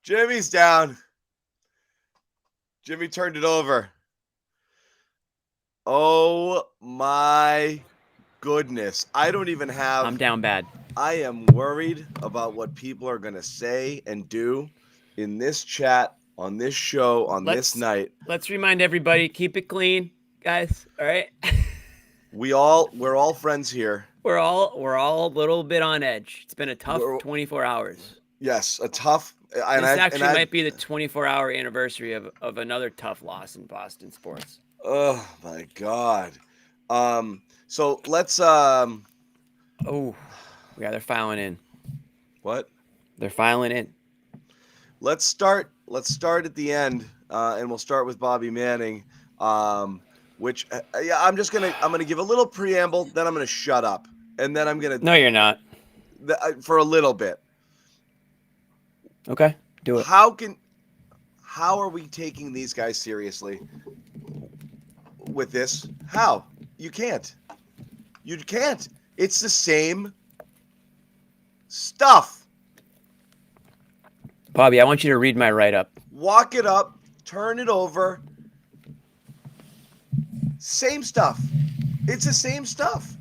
Jimmy's down. Jimmy turned it over. Oh my goodness. I don't even have. I'm down bad. I am worried about what people are going to say and do in this chat, on this show, on this night. Let's remind everybody, keep it clean, guys. All right. We're all friends here. We're all a little bit on edge. It's been a tough 24 hours. Yes, a tough. This actually might be the 24-hour anniversary of another tough loss in Boston sports. Oh my God. So let's Oh, yeah, they're filing in. What? They're filing in. Let's start at the end, and we'll start with Bobby Manning. Which I'm gonna give a little preamble, then I'm gonna shut up, and then I'm gonna. No, you're not. For a little bit. Okay, do it. How are we taking these guys seriously with this? How? You can't. You can't. It's the same stuff. Bobby, I want you to read my write-up. Walk it up, turn it over. Same stuff. It's the same stuff.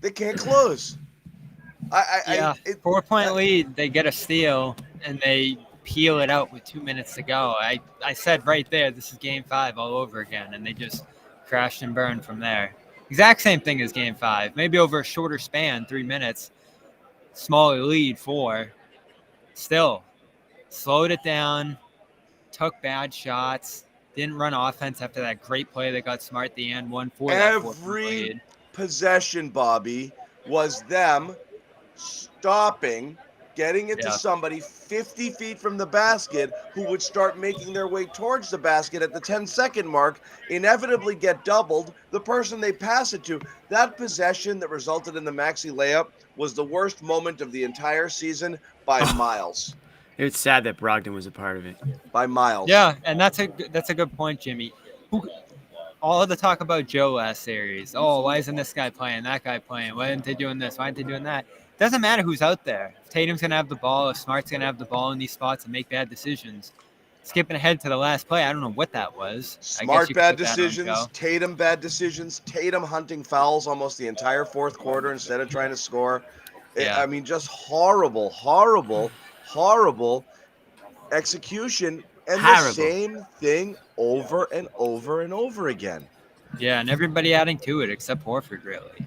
They can't close. 4-point lead. They get a steal and they peel it out with 2 minutes to go. I said right there, this is Game 5 all over again, and they just crashed and burned from there. Exact same thing as Game 5. Maybe over a shorter span, 3 minutes. Smaller lead, 4. Still, slowed it down, took bad shots, didn't run offense after that great play that got Smart at the end, won for that 4-point lead. Every possession, Bobby, was them stopping, getting it to somebody 50 feet from the basket who would start making their way towards the basket at the 10-second mark, inevitably get doubled. The person they pass it to, that possession that resulted in the Maxey layup was the worst moment of the entire season by miles. It's sad that Brogdon was a part of it. By miles. Yeah, and that's a good point, Jimmy. All of the talk about Joe last series. Oh, why isn't this guy playing, that guy playing? Why aren't they doing this? Why aren't they doing that? It doesn't matter who's out there. If Tatum's going to have the ball, if Smart's going to have the ball in these spots and make bad decisions. Skipping ahead to the last play, I don't know what that was. Smart bad decisions, Tatum bad decisions, Tatum hunting fouls almost the entire fourth quarter instead of trying to score. Yeah. I mean, just horrible execution, and the same thing over and over and over again. Yeah, and everybody adding to it except Horford, really.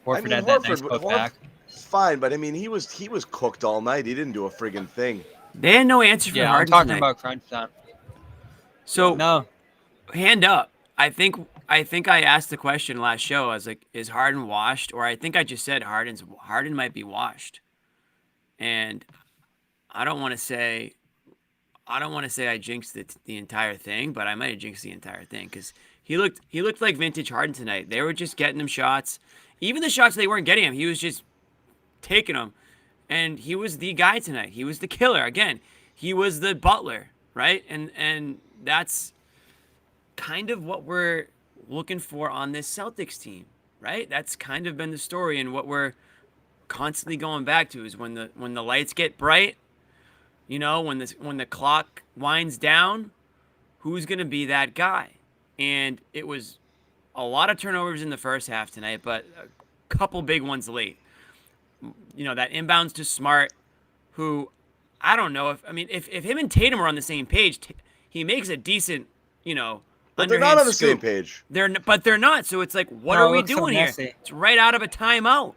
Horford had that nice put back. Fine, but I mean, he was cooked all night. He didn't do a friggin' thing. They had no answer for Harden. I'm talking tonight. about crunch time. So no, hand up. I think I asked the question last show. I was like, "Is Harden washed?" Or I think I just said Harden might be washed. And I don't want to say I jinxed the entire thing, but I might have jinxed the entire thing because he looked like vintage Harden tonight. They were just getting him shots, even the shots they weren't getting him. He was just taking them, and he was the guy tonight. He was the killer again. He was the butler, right? And that's kind of what we're looking for on this Celtics team, right? That's kind of been the story, and what we're constantly going back to is when the lights get bright. You know, when the clock winds down, who's going to be that guy? And it was a lot of turnovers in the first half tonight, but a couple big ones late. You know, that inbounds to Smart, who I don't know if him and Tatum are on the same page, he makes a decent, but they're not on the same page. They're not. So it's like, what are we doing here? It's right out of a timeout.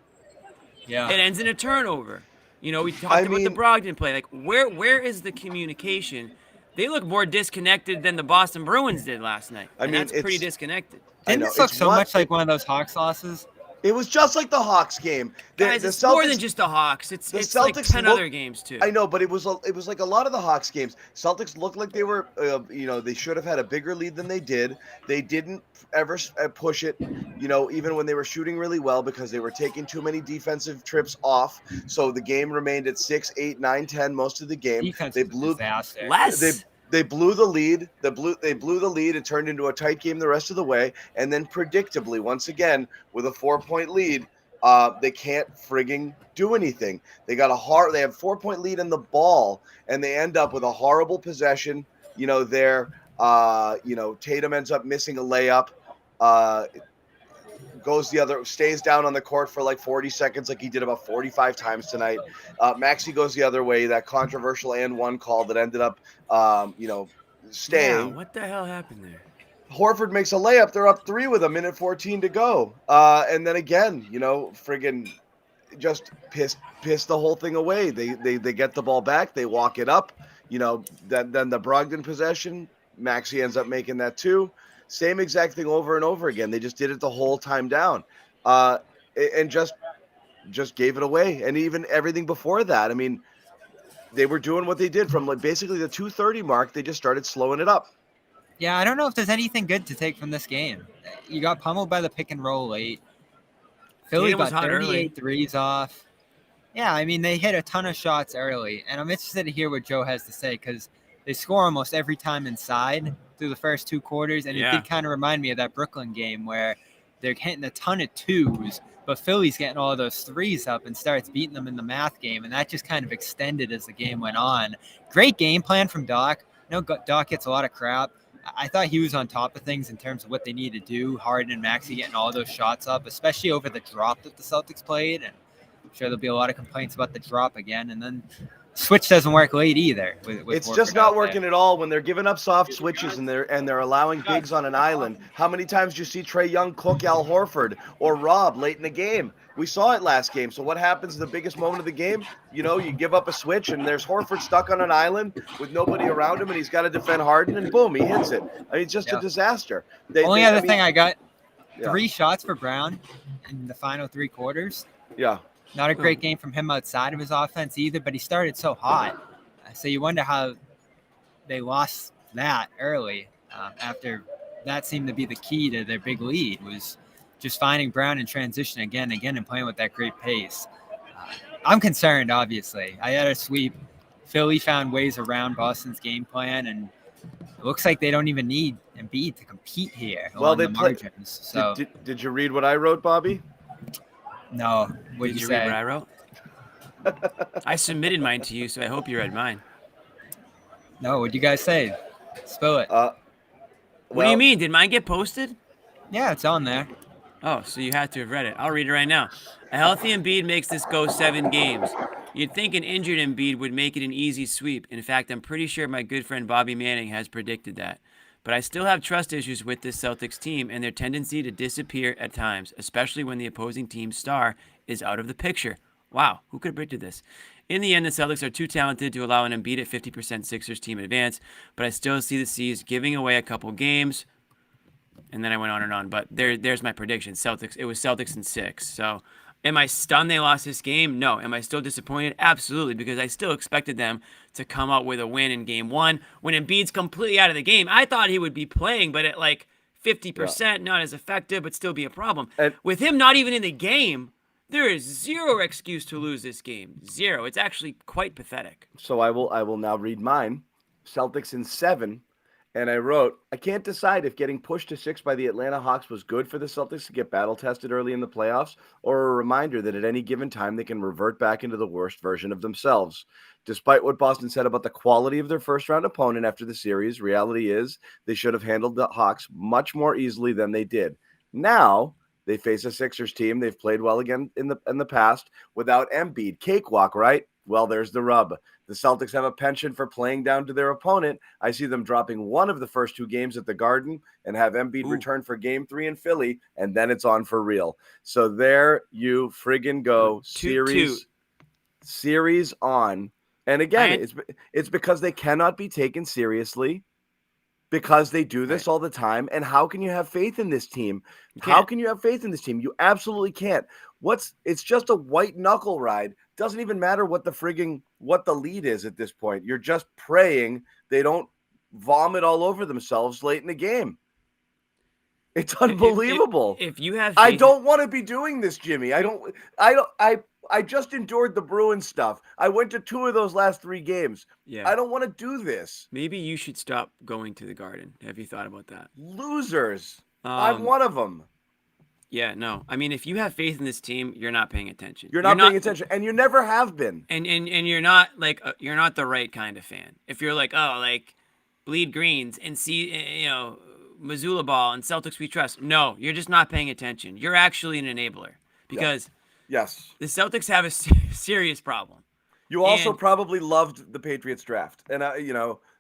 Yeah. It ends in a turnover. We talked about the Brogdon play. Like, where is the communication? They look more disconnected than the Boston Bruins did last night. That's pretty disconnected. Didn't this look so much like one of those Hawks losses? It was just like the Hawks game. Guys, it's more than just the Hawks. It's like 10 other games, too. I know, but it was like a lot of the Hawks games. Celtics looked like they were, they should have had a bigger lead than they did. They didn't ever push it, even when they were shooting really well because they were taking too many defensive trips off. So the game remained at 6, 8, 9, 10 most of the game. Defense they blew disaster. Less. They blew the lead. They blew the lead. It turned into a tight game the rest of the way. And then predictably, once again, with a 4-point lead, They can't frigging do anything. They have 4-point lead in the ball, and they end up with a horrible possession. There, Tatum ends up missing a layup. Stays down on the court for like 40 seconds, like he did about 45 times tonight. Maxey goes the other way. That controversial and one call that ended up, staying. Yeah, what the hell happened there? Horford makes a layup. They're up 3 with a minute 14 to go. And then again, friggin' just piss the whole thing away. They get the ball back. They walk it up. Then the Brogdon possession, Maxey ends up making that too. Same exact thing over and over again. They just did it the whole time down, and just gave it away. And even everything before that, I mean, they were doing what they did from like basically the 2:30 mark. They just started slowing it up. Yeah, I don't know if there's anything good to take from this game. You got pummeled by the pick and roll late. Philly got 38 threes off. Yeah, I mean, they hit a ton of shots early, and I'm interested to hear what Joe has to say because they score almost every time inside through the first 2 quarters, and it did kind of remind me of that Brooklyn game where they're hitting a ton of 2s, but Philly's getting all of those 3s up and starts beating them in the math game, and that just kind of extended as the game went on. Great game plan from Doc. Doc gets a lot of crap. I thought he was on top of things in terms of what they need to do. Harden and Maxey getting all those shots up, especially over the drop that the Celtics played, and I'm sure there'll be a lot of complaints about the drop again, and then switch doesn't work late either. It's just not working at all when they're giving up soft switches and they're allowing bigs on an island. How many times do you see Trae Young cook Al Horford or Rob late in the game? We saw it last game. So what happens in the biggest moment of the game? You give up a switch and there's Horford stuck on an island with nobody around him and he's got to defend Harden and boom, he hits it. I mean, it's just a disaster. Only other thing I got, 3 shots for Brown in the final 3 quarters. Yeah. Not a great game from him outside of his offense either, but he started so hot. So you wonder how they lost that early after that seemed to be the key to their big lead was just finding Brown in transition again and playing with that great pace. I'm concerned, obviously. I had a sweep. Philly found ways around Boston's game plan, and it looks like they don't even need Embiid to compete here. Well, they margins. So did you read what I wrote, Bobby? No. What did you say? Read what I wrote? I submitted mine to you, so I hope you read mine. No, what'd you guys say? Spill it. What do you mean? Did mine get posted? Yeah, it's on there. Oh, so you had to have read it. I'll read it right now. A healthy Embiid makes this go 7 games. You'd think an injured Embiid would make it an easy sweep. In fact, I'm pretty sure my good friend Bobby Manning has predicted that. But I still have trust issues with this Celtics team and their tendency to disappear at times, especially when the opposing team's star is out of the picture. Wow, who could have predicted this? In the end, the Celtics are too talented to allow an Embiid at 50% Sixers team advance, but I still see the C's giving away a couple games. And then I went on and on, but there's my prediction. It was Celtics in 6. So am I stunned they lost this game? No. Am I still disappointed? Absolutely, because I still expected them to come out with a win in game 1. When Embiid's completely out of the game, I thought he would be playing, but at like 50%, not as effective, but still be a problem. And with him not even in the game, there is zero excuse to lose this game. Zero. It's actually quite pathetic. So I will now read mine. Celtics in 7. And I wrote, I can't decide if getting pushed to 6 by the Atlanta Hawks was good for the Celtics to get battle-tested early in the playoffs, or a reminder that at any given time they can revert back into the worst version of themselves. Despite what Boston said about the quality of their first-round opponent after the series, reality is they should have handled the Hawks much more easily than they did. Now they face a Sixers team they've played well again in the past without Embiid. Cakewalk, right? Well, there's the rub. The Celtics have a penchant for playing down to their opponent. I see them dropping one of the first 2 games at the Garden and have Embiid return for game 3 in Philly, and then it's on for real. So there you friggin' go. Series on. And again, it's because they cannot be taken seriously because they do this all the time. And how can you have faith in this team? How can you have faith in this team? You absolutely can't. It's just a white knuckle ride. Doesn't even matter what the lead is at this point. You're just praying they don't vomit all over themselves late in the game. It's unbelievable. If you have, I don't want to be doing this, Jimmy. I just endured the Bruins stuff. I went to 2 of those last 3 games. Yeah. I don't want to do this. Maybe you should stop going to the Garden. Have you thought about that? Losers. I'm one of them. Yeah, no. I mean, if you have faith in this team, you're not paying attention. You're not paying attention, and you never have been. And you're not like you're not the right kind of fan. If you're like, oh, like bleed greens and see, Missoula ball and Celtics we trust. No, you're just not paying attention. You're actually an enabler because yes, the Celtics have a serious problem. You also probably loved the Patriots draft, and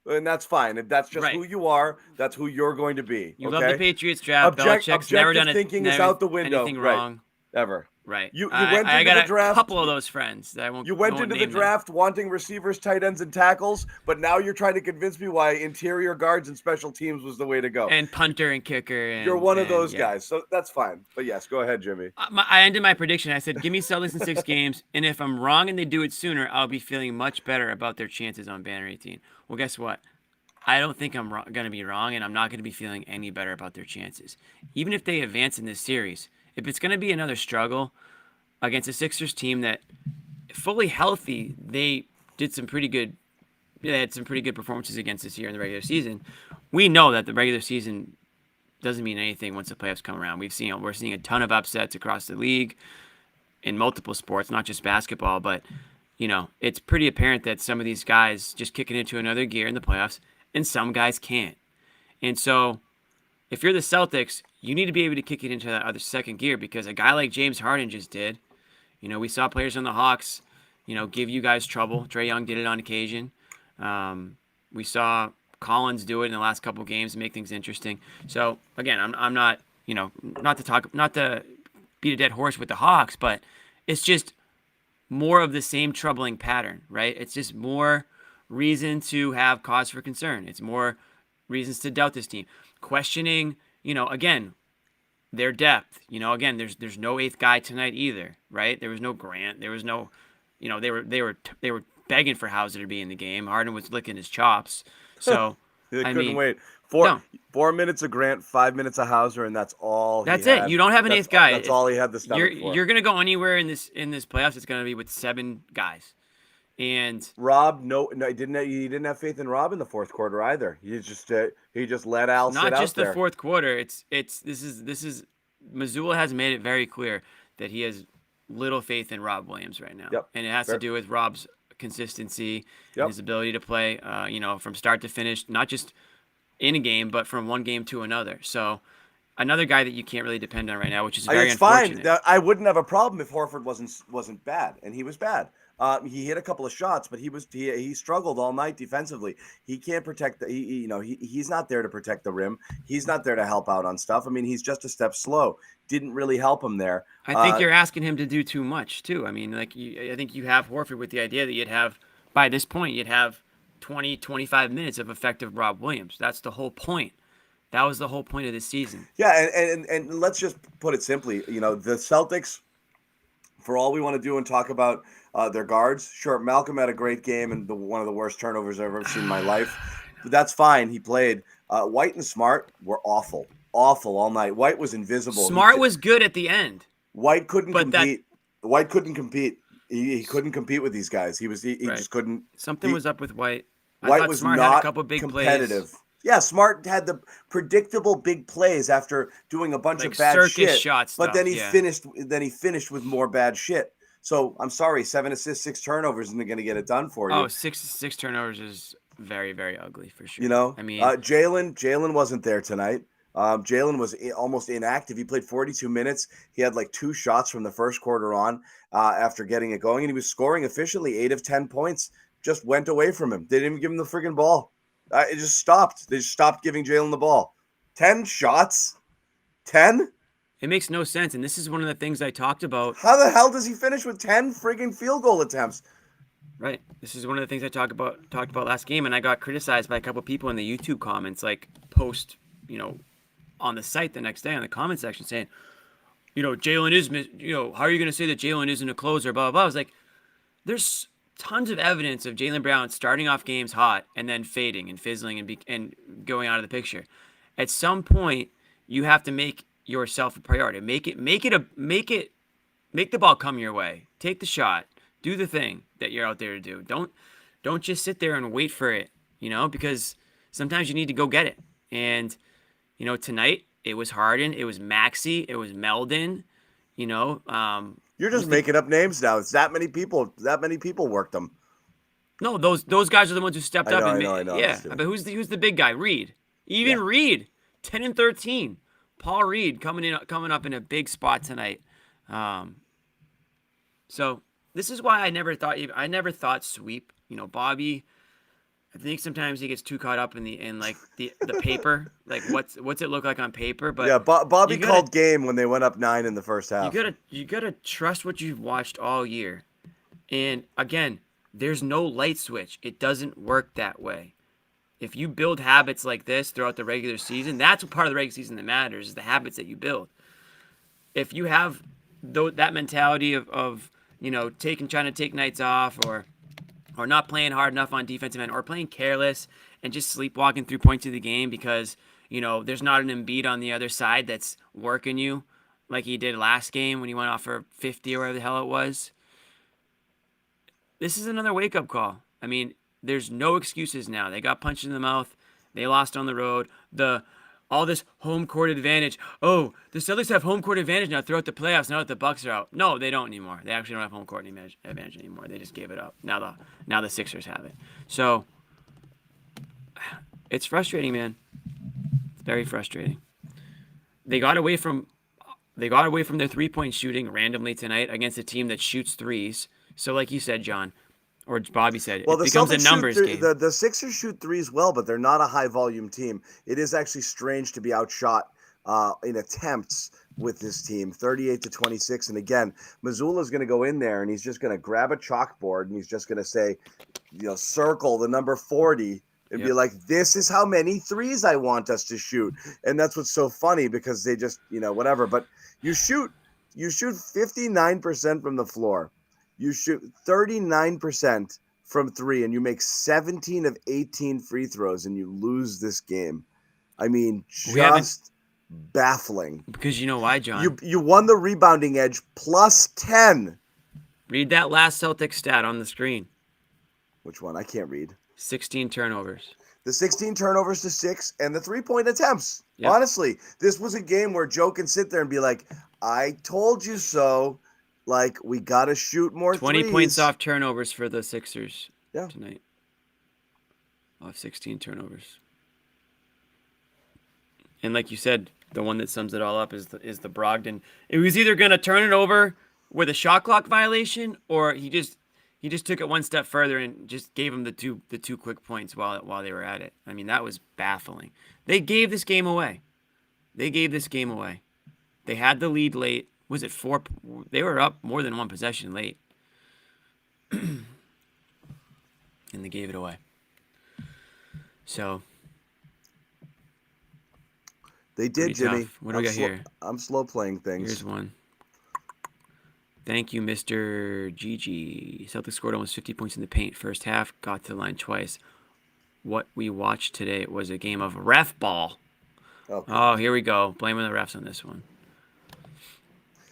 and that's fine. If that's just who you are, that's who you're going to be. You love the Patriots draft. Belichick's never done thinking is out the window. Anything wrong ever. Right. You went into the draft. A couple of those friends that I won't. You went into the draft wanting receivers, tight ends, and tackles, but now you're trying to convince me why interior guards and special teams was the way to go. And punter and kicker. You're one of those guys, so that's fine. But yes, go ahead, Jimmy. I ended my prediction. I said, give me Celtics in 6 games, and if I'm wrong and they do it sooner, I'll be feeling much better about their chances on Banner 18. Well, guess what? I don't think I'm going to be wrong, and I'm not going to be feeling any better about their chances. Even if they advance in this series, if it's going to be another struggle against a Sixers team that, fully healthy, they did some pretty good. They had some pretty good performances against this year in the regular season. We know that the regular season doesn't mean anything once the playoffs come around. We're seeing a ton of upsets across the league in multiple sports, not just basketball. But it's pretty apparent that some of these guys just kick it into another gear in the playoffs, and some guys can't. And so, if you're the Celtics, you need to be able to kick it into that other second gear because a guy like James Harden just did. We saw players on the Hawks, give you guys trouble. Trae Young did it on occasion. We saw Collins do it in the last couple of games and make things interesting. So again, I'm not, not to beat a dead horse with the Hawks, but it's just more of the same troubling pattern, right? It's just more reason to have cause for concern. It's more reasons to doubt this team. Questioning, again, their depth. Again, there's no 8th guy tonight either, right? There was no Grant. There was no, they were begging for Hauser to be in the game. Harden was licking his chops. So they couldn't wait. 4 minutes of Grant, 5 minutes of Hauser, and that's all. That's it. You don't have an 8th guy. That's all he had the stomach for. You're gonna go anywhere in this playoffs. It's gonna be with 7 guys. And Rob, no, he didn't have faith in Rob in the fourth quarter either. He just let Al sit out there. Not just the fourth quarter. This is Missoula has made it very clear that he has little faith in Rob Williams right now. Yep. And it has to do with Rob's consistency and his ability to play, from start to finish, not just in a game, but from one game to another. So another guy that you can't really depend on right now, which is very unfortunate. Fine. I wouldn't have a problem if Horford wasn't bad, and he was bad. He hit a couple of shots, but he struggled all night defensively. He can't protect he's not there to protect the rim. He's not there to help out on stuff. I mean, he's just a step slow. Didn't really help him there. I think you're asking him to do too much too. I mean, I think you have Horford with the idea that by this point you'd have 20, 25 minutes of effective Rob Williams. That's the whole point. That was the whole point of this season. Yeah, and let's just put it simply. The Celtics, for all we want to do and talk about their guards, sure, Malcolm had a great game and one of the worst turnovers I've ever seen in my life. But that's fine. He played. White and Smart were awful all night. White was invisible. Smart was good at the end. White couldn't compete. White couldn't compete. He couldn't compete with these guys. He just couldn't. Something was up with White. White was Smart not had a couple big competitive. Plays. Yeah, Smart had the predictable big plays after doing a bunch of bad shit. Shots, but then he finished with more bad shit. So I'm sorry, 7 assists, 6 turnovers isn't going to get it done for you. Oh, six turnovers is very, very ugly for sure. I mean, Jalen wasn't there tonight. Jalen was almost inactive. He played 42 minutes. He had like 2 shots from the first quarter on after getting it going, and he was scoring efficiently. 8 of 10 points just went away from him. They didn't even give him the friggin' ball. It just stopped. They just stopped giving Jalen the ball. 10 shots? 10? It makes no sense, and this is one of the things I talked about. How the hell does he finish with 10 friggin' field goal attempts? Right. This is one of the things I talked about last game, and I got criticized by a couple people in the YouTube comments, like post, on the site the next day on the comment section saying, Jalen is, how are you going to say that Jalen isn't a closer, blah, blah, blah. I was like, there's tons of evidence of Jaylen Brown starting off games hot and then fading and fizzling and going out of the picture. At some point, you have to make yourself a priority. Make the ball come your way. Take the shot. Do the thing that you're out there to do. Don't just sit there and wait for it, because sometimes you need to go get it. And, tonight It was Harden. It was Maxey. It was Meldon. You know, You're just making up names now. It's that many people. That many people worked them. no, those guys are the ones who stepped up. I know. Yeah, but who's the big guy? Reed. Even Reed, 10 and 13. Paul Reed coming up in a big spot tonight. So this is why I never thought sweep. You know, Bobby. I think sometimes he gets too caught up in the paper, like what's it look like on paper. But yeah, Bobby called game when they went up 9 in the first half. You gotta trust what you've watched all year, and again, there's no light switch. It doesn't work that way. If you build habits like this throughout the regular season, that's what part of the regular season that matters is the habits that you build. If you have that mentality of trying to take nights off or not playing hard enough on defensive end or playing careless and just sleepwalking through points of the game because, there's not an Embiid on the other side that's working you like he did last game when he went off for 50 or whatever the hell it was. This is another wake-up call. I mean, there's no excuses now. They got punched in the mouth. They lost on the road. All this home court advantage. Oh, the Celtics have home court advantage now throughout the playoffs now that the Bucks are out. No, they don't anymore. They actually don't have home court advantage anymore. They just gave it up. Now the Sixers have it. So it's frustrating, man. It's very frustrating. They got away from their 3-point shooting randomly tonight against a team that shoots threes. So like you said, John, or Bobby said, it becomes a numbers game. The Sixers shoot threes well, but they're not a high-volume team. It is actually strange to be outshot in attempts with this team, 38-26. And again, Mazzulla's going to go in there, and he's just going to grab a chalkboard, and he's just going to say, circle the number 40 and be like, this is how many threes I want us to shoot. And that's what's so funny because they just, whatever. But you shoot 59% from the floor. You shoot 39% from 3, and you make 17 of 18 free throws, and you lose this game. I mean, just baffling. Because you know why, John? You won the rebounding edge plus 10. Read that last Celtics stat on the screen. Which one? I can't read. 16 turnovers. The 16 turnovers to 6 and the 3-point attempts. Yep. Honestly, this was a game where Joe can sit there and be like, I told you so. Like, we got to shoot more 20 threes. points off turnovers for the Sixers tonight. Off 16 turnovers. And like you said, the one that sums it all up is the Brogdon. It was either going to turn it over with a shot clock violation, or he just took it one step further and just gave him the two quick points while they were at it. I mean, that was baffling. They gave this game away. They had the lead late. Was it 4? They were up more than one possession late. And they gave it away. So. They did, Jimmy. Tough. What do we got here? I'm slow playing things. Here's one. Thank you, Mr. GG. Celtics scored almost 50 points in the paint first half. Got to the line twice. What we watched today was a game of ref ball. Okay. Oh, here we go. Blaming the refs on this one.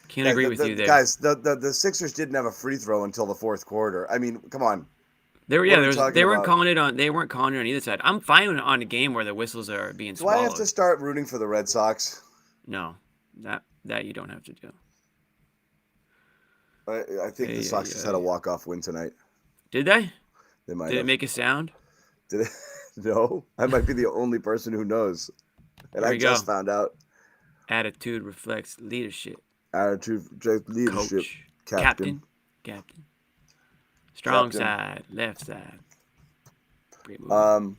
Can't agree with you there. Guys, the Sixers didn't have a free throw until the fourth quarter. I mean, come on. They weren't calling it on either side. I'm fine on a game where the whistles are being swallowed. Do I have to start rooting for the Red Sox? No. That you don't have to do. I think the Sox just had a walk-off win tonight. Did they? They might. Did it make a sound? Did it? No. I might be the only person who knows. And I just found out. Attitude reflects leadership. Attitude, leadership. Coach. Captain. Strong side, left side. Great move.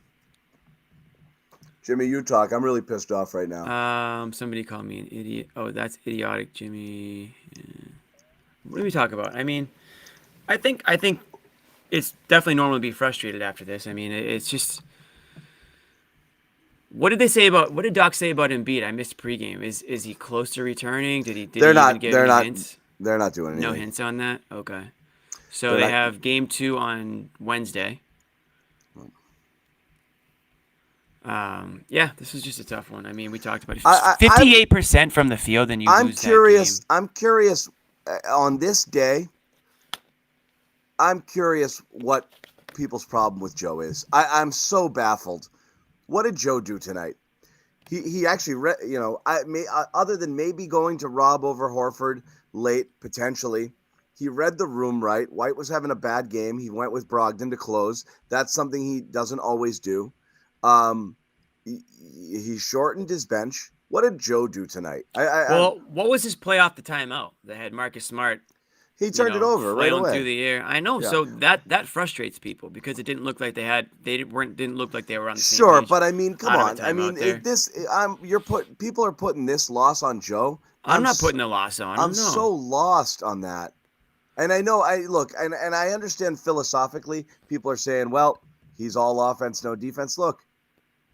Jimmy, you talk. I'm really pissed off right now. Somebody called me an idiot. Oh, that's idiotic, Jimmy. Yeah. What do we talk about? I mean, I think it's definitely normal to be frustrated after this. I mean, it's just. What did Doc say about Embiid? I missed pregame. Is he close to returning? Did he even give any hints? They're not doing anything. No hints on that? Okay. So they have game 2 on Wednesday. Yeah, this was just a tough one. I mean, we talked about it. 58% from the field, and you lose that game. I'm curious on this day. I'm curious what people's problem with Joe is. I'm so baffled. What did Joe do tonight? He actually read, other than maybe going to Rob over Horford late potentially, he read the room right. White was having a bad game. He went with Brogdon to close. That's something he doesn't always do. He shortened his bench. What did Joe do tonight? What was his play off the timeout that had Marcus Smart? He turned it over right away through the air. I know. Yeah. So that frustrates people because it didn't look like didn't look like they were on the same page. Sure, but I mean, come on. I mean, people are putting this loss on Joe. I'm not putting a loss on him. I'm so lost on that. And I know and I understand philosophically people are saying, well, he's all offense, no defense. Look,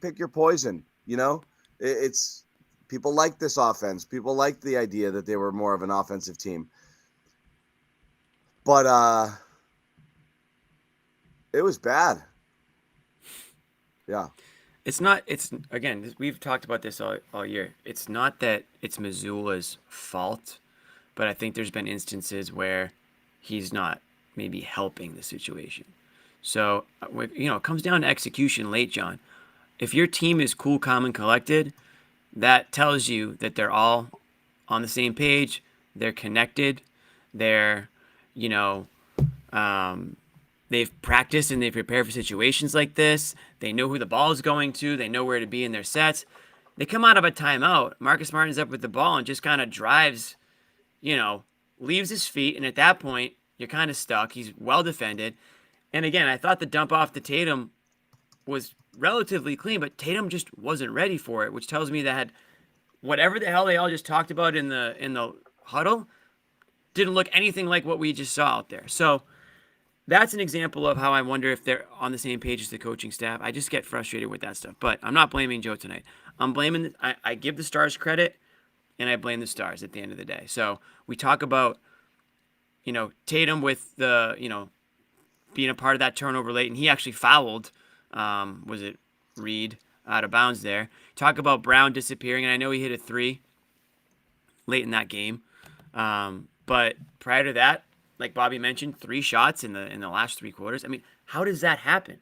pick your poison, It's people like this offense. People like the idea that they were more of an offensive team. But it was bad. Yeah. Again, we've talked about this all year. It's not that it's Missoula's fault, but I think there's been instances where he's not maybe helping the situation. So, it comes down to execution late, John. If your team is cool, calm, and collected, that tells you that they're all on the same page. They're connected. They're they've practiced and they've prepared for situations like this. They know who the ball is going to. They know where to be in their sets. They come out of a timeout. Marcus Martin's up with the ball and just kind of drives, leaves his feet. And at that point, you're kind of stuck. He's well defended. And again, I thought the dump off to Tatum was relatively clean, but Tatum just wasn't ready for it, which tells me that whatever the hell they all just talked about in the huddle didn't look anything like what we just saw out there. So that's an example of how I wonder if they're on the same page as the coaching staff. I just get frustrated with that stuff. But I'm not blaming Joe tonight. I give the Stars credit, and I blame the Stars at the end of the day. So we talk about, Tatum with the, being a part of that turnover late, and he actually fouled, was it Reed, out of bounds there. Talk about Brown disappearing, and I know he hit a 3 late in that game. But prior to that, like Bobby mentioned, 3 shots in the last 3 quarters. I mean, how does that happen?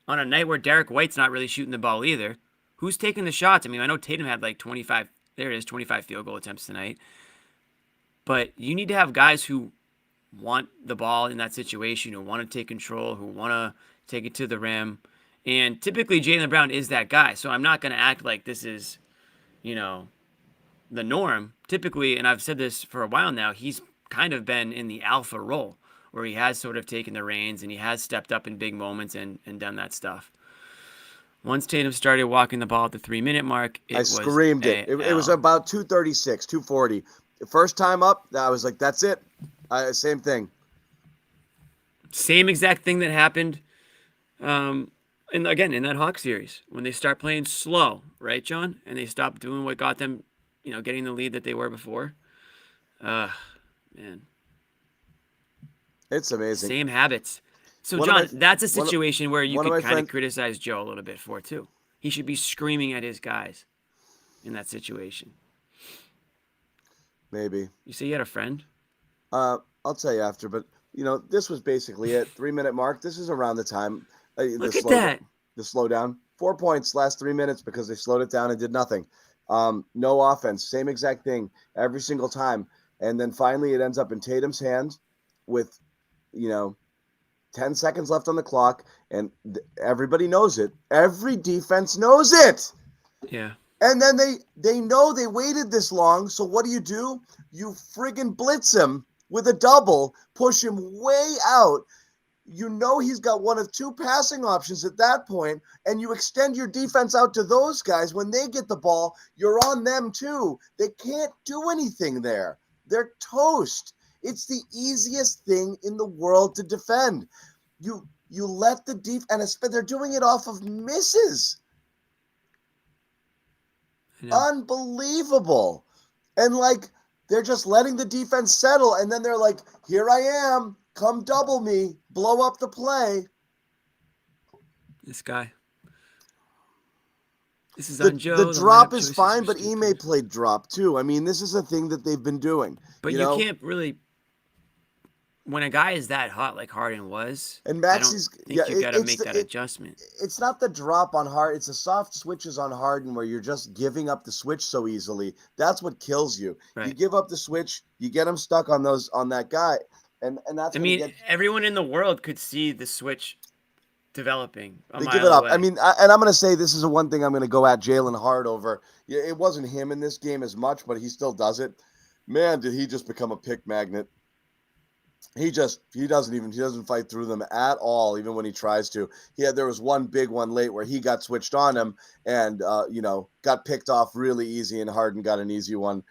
On a night where Derek White's not really shooting the ball either, who's taking the shots? I mean, I know Tatum had like 25 field goal attempts tonight. But you need to have guys who want the ball in that situation, who want to take control, who want to take it to the rim. And typically Jaylen Brown is that guy. So I'm not going to act like this is, the norm. Typically, and I've said this for a while now, he's kind of been in the alpha role where he has sort of taken the reins and he has stepped up in big moments and done that stuff. Once Tatum started walking the ball at the 3-minute mark, I screamed it. It was about 2:36, 2:40. The first time up, I was like, that's it. Same thing. Same exact thing that happened, and again, in that Hawks series, when they start playing slow, right, John? And they stop doing what got them, getting the lead that they were before. Man. It's amazing. Same habits. So, John, that's a situation where you could kind of criticize Joe a little bit for, too. He should be screaming at his guys in that situation. Maybe. You say you had a friend? I'll tell you after, but, this was basically it. 3-minute mark. This is around the time. Look at that. The slowdown. 4 points last 3 minutes because they slowed it down and did nothing. No offense. Same exact thing every single time. And then finally it ends up in Tatum's hands with, 10 seconds left on the clock. And everybody knows it. Every defense knows it. Yeah. And then they know they waited this long. So what do? You friggin' blitz him with a double, push him way out. He's got one of 2 passing options at that point, and you extend your defense out to those guys. When they get the ball, you're on them too. They can't do anything there. They're toast. It's the easiest thing in the world to defend. You let the and they're doing it off of misses. Unbelievable. And they're just letting the defense settle, and then they're like, here I am. Come double me, blow up the play. This guy. This is on Joe. The drop is fine, but Ime played drop too. I mean, this is a thing that they've been doing. But you can't really. when a guy is that hot like Harden was, And I don't Maxi's think you got to make that adjustment. It's not the drop on Harden. It's the soft switches on Harden where you're just giving up the switch so easily. That's what kills you. Right. You give up the switch, you get him stuck on that guy, and that's. I mean, everyone in the world could see the switch developing a they mile give it up. away. I mean, and I'm going to say this is the one thing I'm going to go at Jalen Hard over. Yeah, it wasn't him in this game as much, but he still does it. Man, did he just become a pick magnet? He doesn't fight through them at all, even when he tries to. There was one big one late where he got switched on him and got picked off really easy, and Harden got an easy one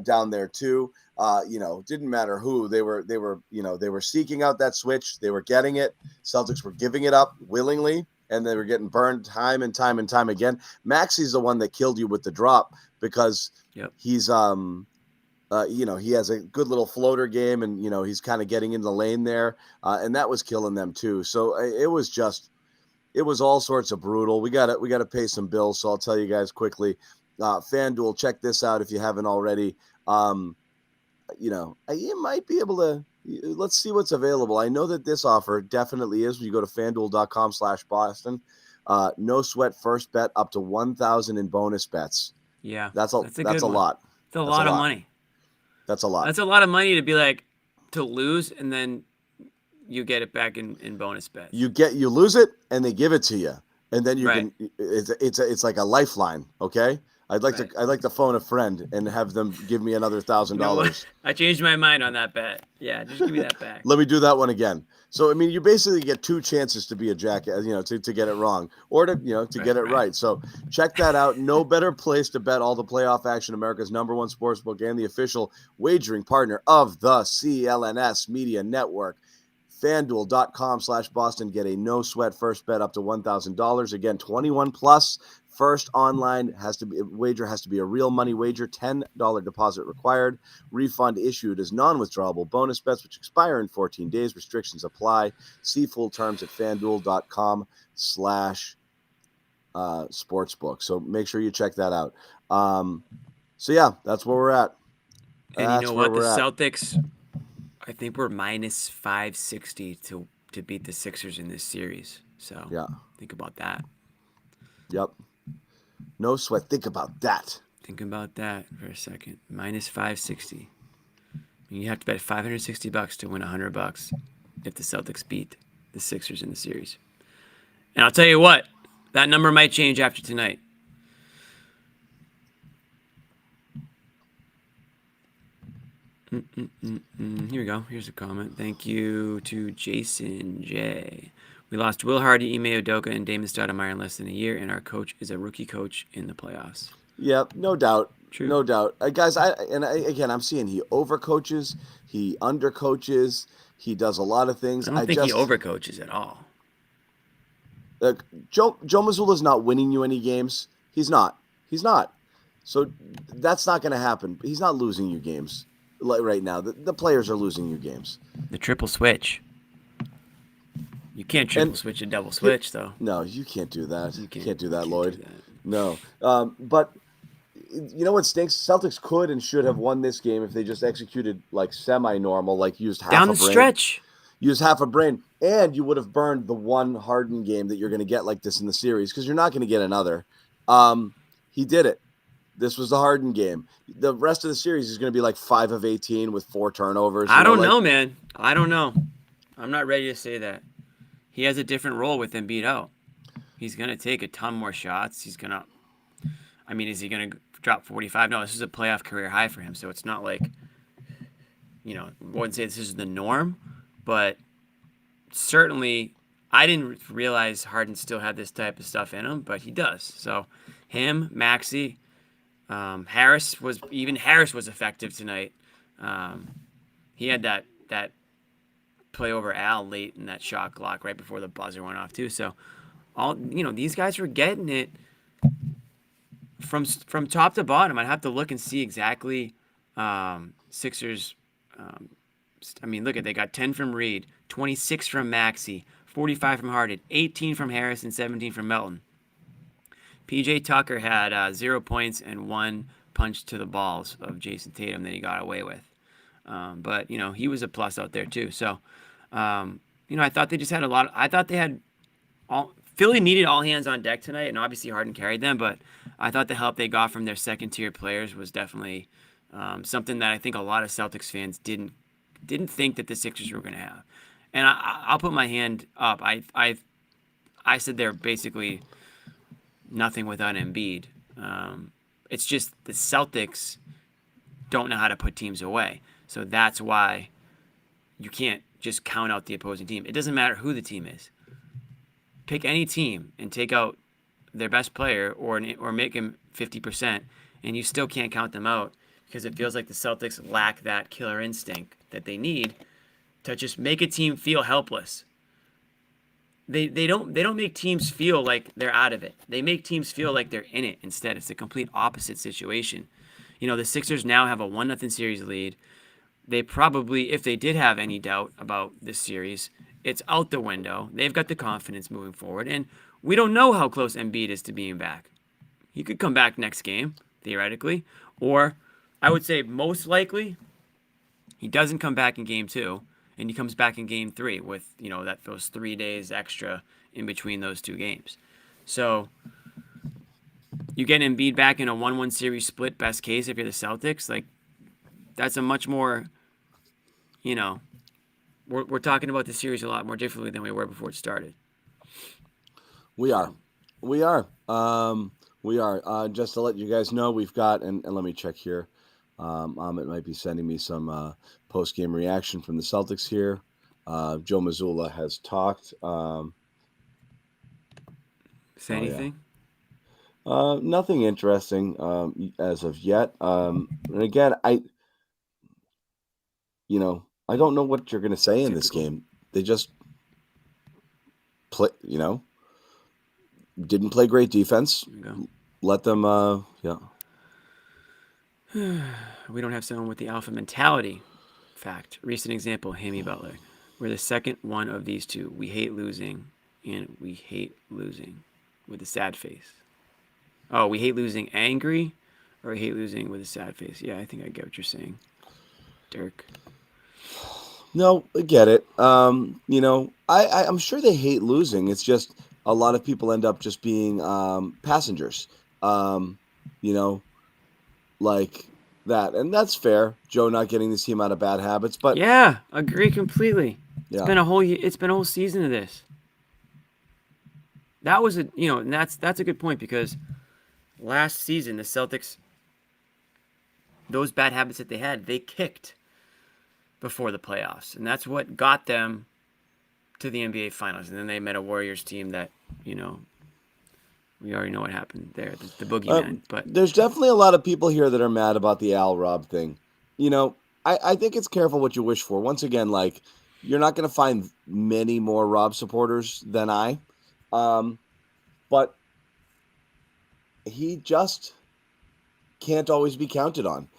down there too. Didn't matter who they were seeking out that switch, they were getting it. Celtics were giving it up willingly, and they were getting burned time and time and time again. Maxi's the one that killed you with the drop because he's he has a good little floater game, and he's kind of getting in the lane there, and that was killing them too. So it was all sorts of brutal. We got to pay some bills, so I'll tell you guys quickly. FanDuel, check this out if you haven't already. You might be able to. Let's see what's available. I know that this offer definitely is. When you go to FanDuel.com/Boston, no sweat first bet up to 1,000 in bonus bets. Yeah, that's a lot. It's a lot of money. That's a lot. That's a lot of money to lose, and then you get it back in bonus bets. You lose it, and they give it to you, and then you can. It's like a lifeline. Okay, I'd like to phone a friend and have them give me another $1,000. I changed my mind on that bet. Yeah, just give me that back. Let me do that one again. So I mean, you basically get 2 chances to be a jackass, to get it wrong or to get it right. So check that out. No better place to bet all the playoff action. America's #1 sportsbook and the official wagering partner of the CLNS Media Network. FanDuel.com/Boston. Get a no sweat first bet up to $1,000. Again, 21 plus. First online wager has to be a real money wager. $10 deposit required. Refund issued as non-withdrawable bonus bets, which expire in 14 days. Restrictions apply. See full terms at FanDuel.com/sportsbook. So make sure you check that out. That's where we're at. And you know what? The Celtics, I think we're minus 560 to beat the Sixers in this series. So think about that. Yep. No sweat. Think about that. Think about that for a second. Minus 560. You have to bet $560 to win $100 if the Celtics beat the Sixers in the series. And I'll tell you what, that number might change after tonight. Here we go. Here's a comment. Thank you to Jason J. We lost Will Hardy, Ime Udoka, and Damon Stoudemire in less than a year, and our coach is a rookie coach in the playoffs. Yep, no doubt. True. No doubt. Guys, I'm seeing he overcoaches, he undercoaches, he does a lot of things. I don't think he overcoaches at all. Joe Mazzulla's not winning you any games. He's not. So that's not going to happen. He's not losing you games right now. The players are losing you games. The triple switch. You can't triple switch and double switch, though. No, you can't do that. You can't do that, Lloyd. No. But you know what stinks? Celtics could and should have won this game if they just executed like semi-normal, like used half down a the brain. Stretch. Use half a brain, and you would have burned the one Harden game that you're going to get like this in the series because you're not going to get another. He did it. This was the Harden game. The rest of the series is going to be like 5 of 18 with 4 turnovers. I don't know, man. I don't know. I'm not ready to say that. He has a different role with Embiid out. He's going to take a ton more shots. Is he going to drop 45? No, this is a playoff career high for him. So it's not like, I wouldn't say this is the norm, but certainly I didn't realize Harden still had this type of stuff in him, but he does. So him, Maxey, Harris was effective tonight. He had that play over Al late in that shot clock right before the buzzer went off too. So these guys were getting it from top to bottom. I'd have to look and see exactly Sixers. Look at, they got 10 from Reed, 26 from Maxey, 45 from Harden, 18 from Harris, and 17 from Melton. PJ Tucker had 0 points and 1 punch to the balls of Jason Tatum that he got away with. But he was a plus out there too. So, I thought they just had a lot. I thought they had Philly needed all hands on deck tonight, and obviously Harden carried them. But I thought the help they got from their second tier players was definitely something that I think a lot of Celtics fans didn't think that the Sixers were going to have. And I'll put my hand up. I said they're basically nothing without Embiid. It's just the Celtics don't know how to put teams away. So that's why you can't just count out the opposing team. It doesn't matter who the team is. Pick any team and take out their best player or make him 50%, and you still can't count them out because it feels like the Celtics lack that killer instinct that they need to just make a team feel helpless. They don't make teams feel like they're out of it. They make teams feel like they're in it instead. It's a complete opposite situation. The Sixers now have a 1-0 series lead. They probably, if they did have any doubt about this series, it's out the window. They've got the confidence moving forward, and we don't know how close Embiid is to being back. He could come back next game, theoretically, or I would say most likely he doesn't come back in game 2, and he comes back in game 3 with, those 3 days extra in between those two games. So you get Embiid back in a 1-1 series split, best case, if you're the Celtics. Like, that's a much more, we're talking about the series a lot more differently than we were before it started. We are. Just to let you guys know, we've got, and let me check here. Amit might be sending me some post-game reaction from the Celtics here. Joe Mazzulla has talked. Say anything? Yeah. Nothing interesting as of yet. And again, I don't know what you're going to say in this game. They just play, didn't play great defense. Let them, We don't have someone with the alpha mentality. Fact. Recent example, Hammy Butler. We're the second one of these two. We hate losing, and we hate losing with a sad face. Oh, we hate losing angry, or we hate losing with a sad face. Yeah, I think I get what you're saying, Dirk. No, I get it. I'm sure they hate losing. It's just a lot of people end up just being passengers, like that. And that's fair. Joe not getting this team out of bad habits. But yeah, agree completely. Yeah. It's been a whole season of this. That was and that's a good point because last season the Celtics, those bad habits that they had, they kicked before the playoffs, and that's what got them to the NBA Finals. And then they met a Warriors team that, we already know what happened there, the boogeyman. But there's definitely a lot of people here that are mad about the Al Rob thing. I think it's careful what you wish for. Once again, like, you're not going to find many more Rob supporters than I, but he just can't always be counted on.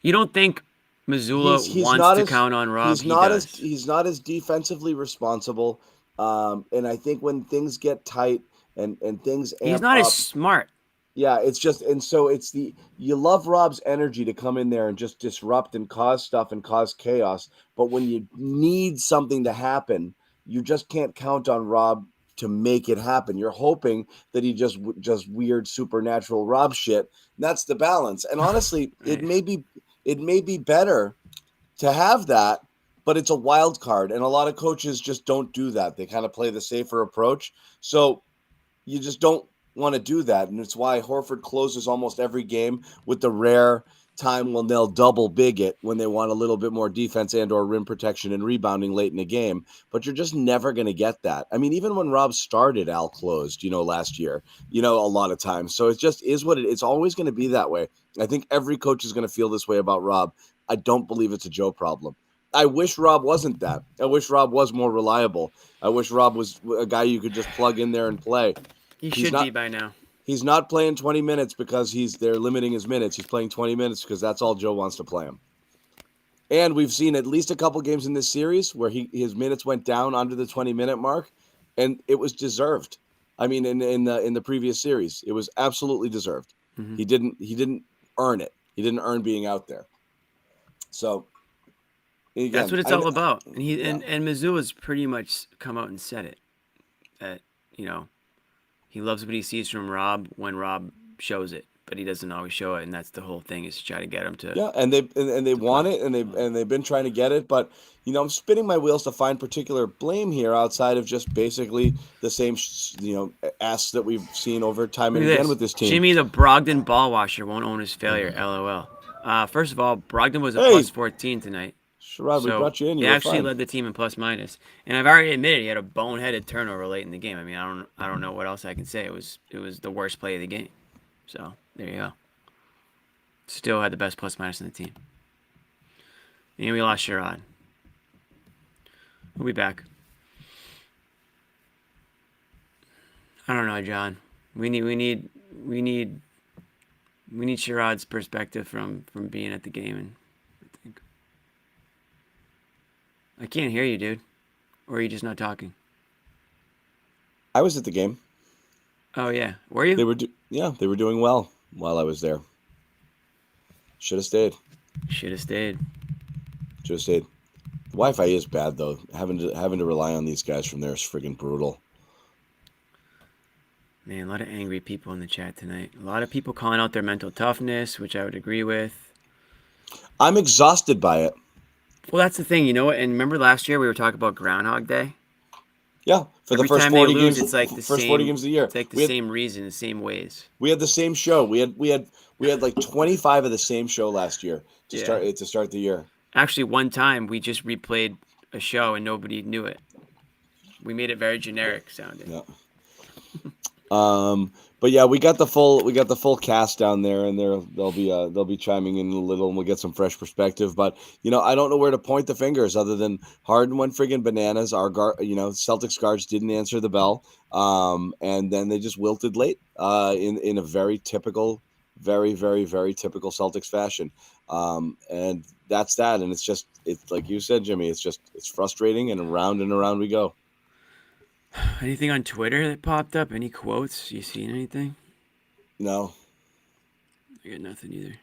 You don't think Mazzulla wants to count on Rob? He's not as defensively responsible. And I think when things get tight and things he's not up, as smart. Yeah, it's just, and so you love Rob's energy to come in there and just disrupt and cause stuff and cause chaos. But when you need something to happen, you just can't count on Rob to make it happen. You're hoping that he just weird supernatural Rob shit. That's the balance. And honestly, Right. it may be better to have that, but it's a wild card. And a lot of coaches just don't do that. They kind of play the safer approach. So you just don't want to do that. And it's why Horford closes almost every game with the rare time when they'll double big it when they want a little bit more defense and or rim protection and rebounding late in the game. But you're just never going to get that. I mean, even when Rob started, Al closed, last year, a lot of times. So it just is what it's always going to be that way. I think every coach is going to feel this way about Rob. I don't believe it's a Joe problem. I wish Rob wasn't that. I wish Rob was more reliable. I wish Rob was a guy you could just plug in there and play. He should be by now. He's not playing 20 minutes because they're limiting his minutes. He's playing 20 minutes because that's all Joe wants to play him. And we've seen at least a couple games in this series where his minutes went down under the 20-minute mark, and it was deserved. I mean, in the previous series, it was absolutely deserved. Mm-hmm. He didn't earn it. He didn't earn being out there. So again, That's what it's all about. And yeah. and Missoula's pretty much come out and said it. That, you know, he loves what he sees from Rob when Rob shows it, but he doesn't always show it, and that's the whole thing, is to try to get him to. Yeah, and they want it, and they've been trying to get it, but I'm spinning my wheels to find particular blame here outside of just basically the same asks that we've seen over time Look and at again this. with this team. Jimmy the Brogdon ball washer won't own his failure. LOL. First of all, Brogdon was a Hey! plus 14 tonight. Sherrod, we brought you in. He You were actually fine. led the team in plus minus, and I've already admitted he had a boneheaded turnover late in the game. I mean, I don't know what else I can say. It was the worst play of the game. So there you go. Still had the best plus minus in the team. And we lost Sherrod. We'll be back. I don't know, John. We need Sherrod's perspective from being at the game, and I can't hear you, dude. Or are you just not talking? I was at the game. Oh yeah, were you? They were doing well while I was there. Should have stayed. Should have stayed. Should have stayed. The Wi-Fi is bad though. Having to rely on these guys from there is friggin' brutal. Man, a lot of angry people in the chat tonight. A lot of people calling out their mental toughness, which I would agree with. I'm exhausted by it. Well, that's the thing, you know what? And remember last year we were talking about Groundhog Day? Yeah, for Every the first time 40 they lose, games, it's like the first same, 40 games of the year. It's like the same reason, the same ways. We had the same show. We had like 25 of the same show last year to start the year. Actually, one time we just replayed a show and nobody knew it. We made it very generic sounding. Yeah. But yeah, we got the full cast down there, and they'll be chiming in a little, and we'll get some fresh perspective. But I don't know where to point the fingers other than Harden went friggin' bananas. Our Celtics guards didn't answer the bell, and then they just wilted late, in a very typical, very very very typical Celtics fashion. And that's that. And it's like you said, Jimmy. It's frustrating, and around we go. Anything on Twitter that popped up? Any quotes? You seen anything? No. I got nothing either.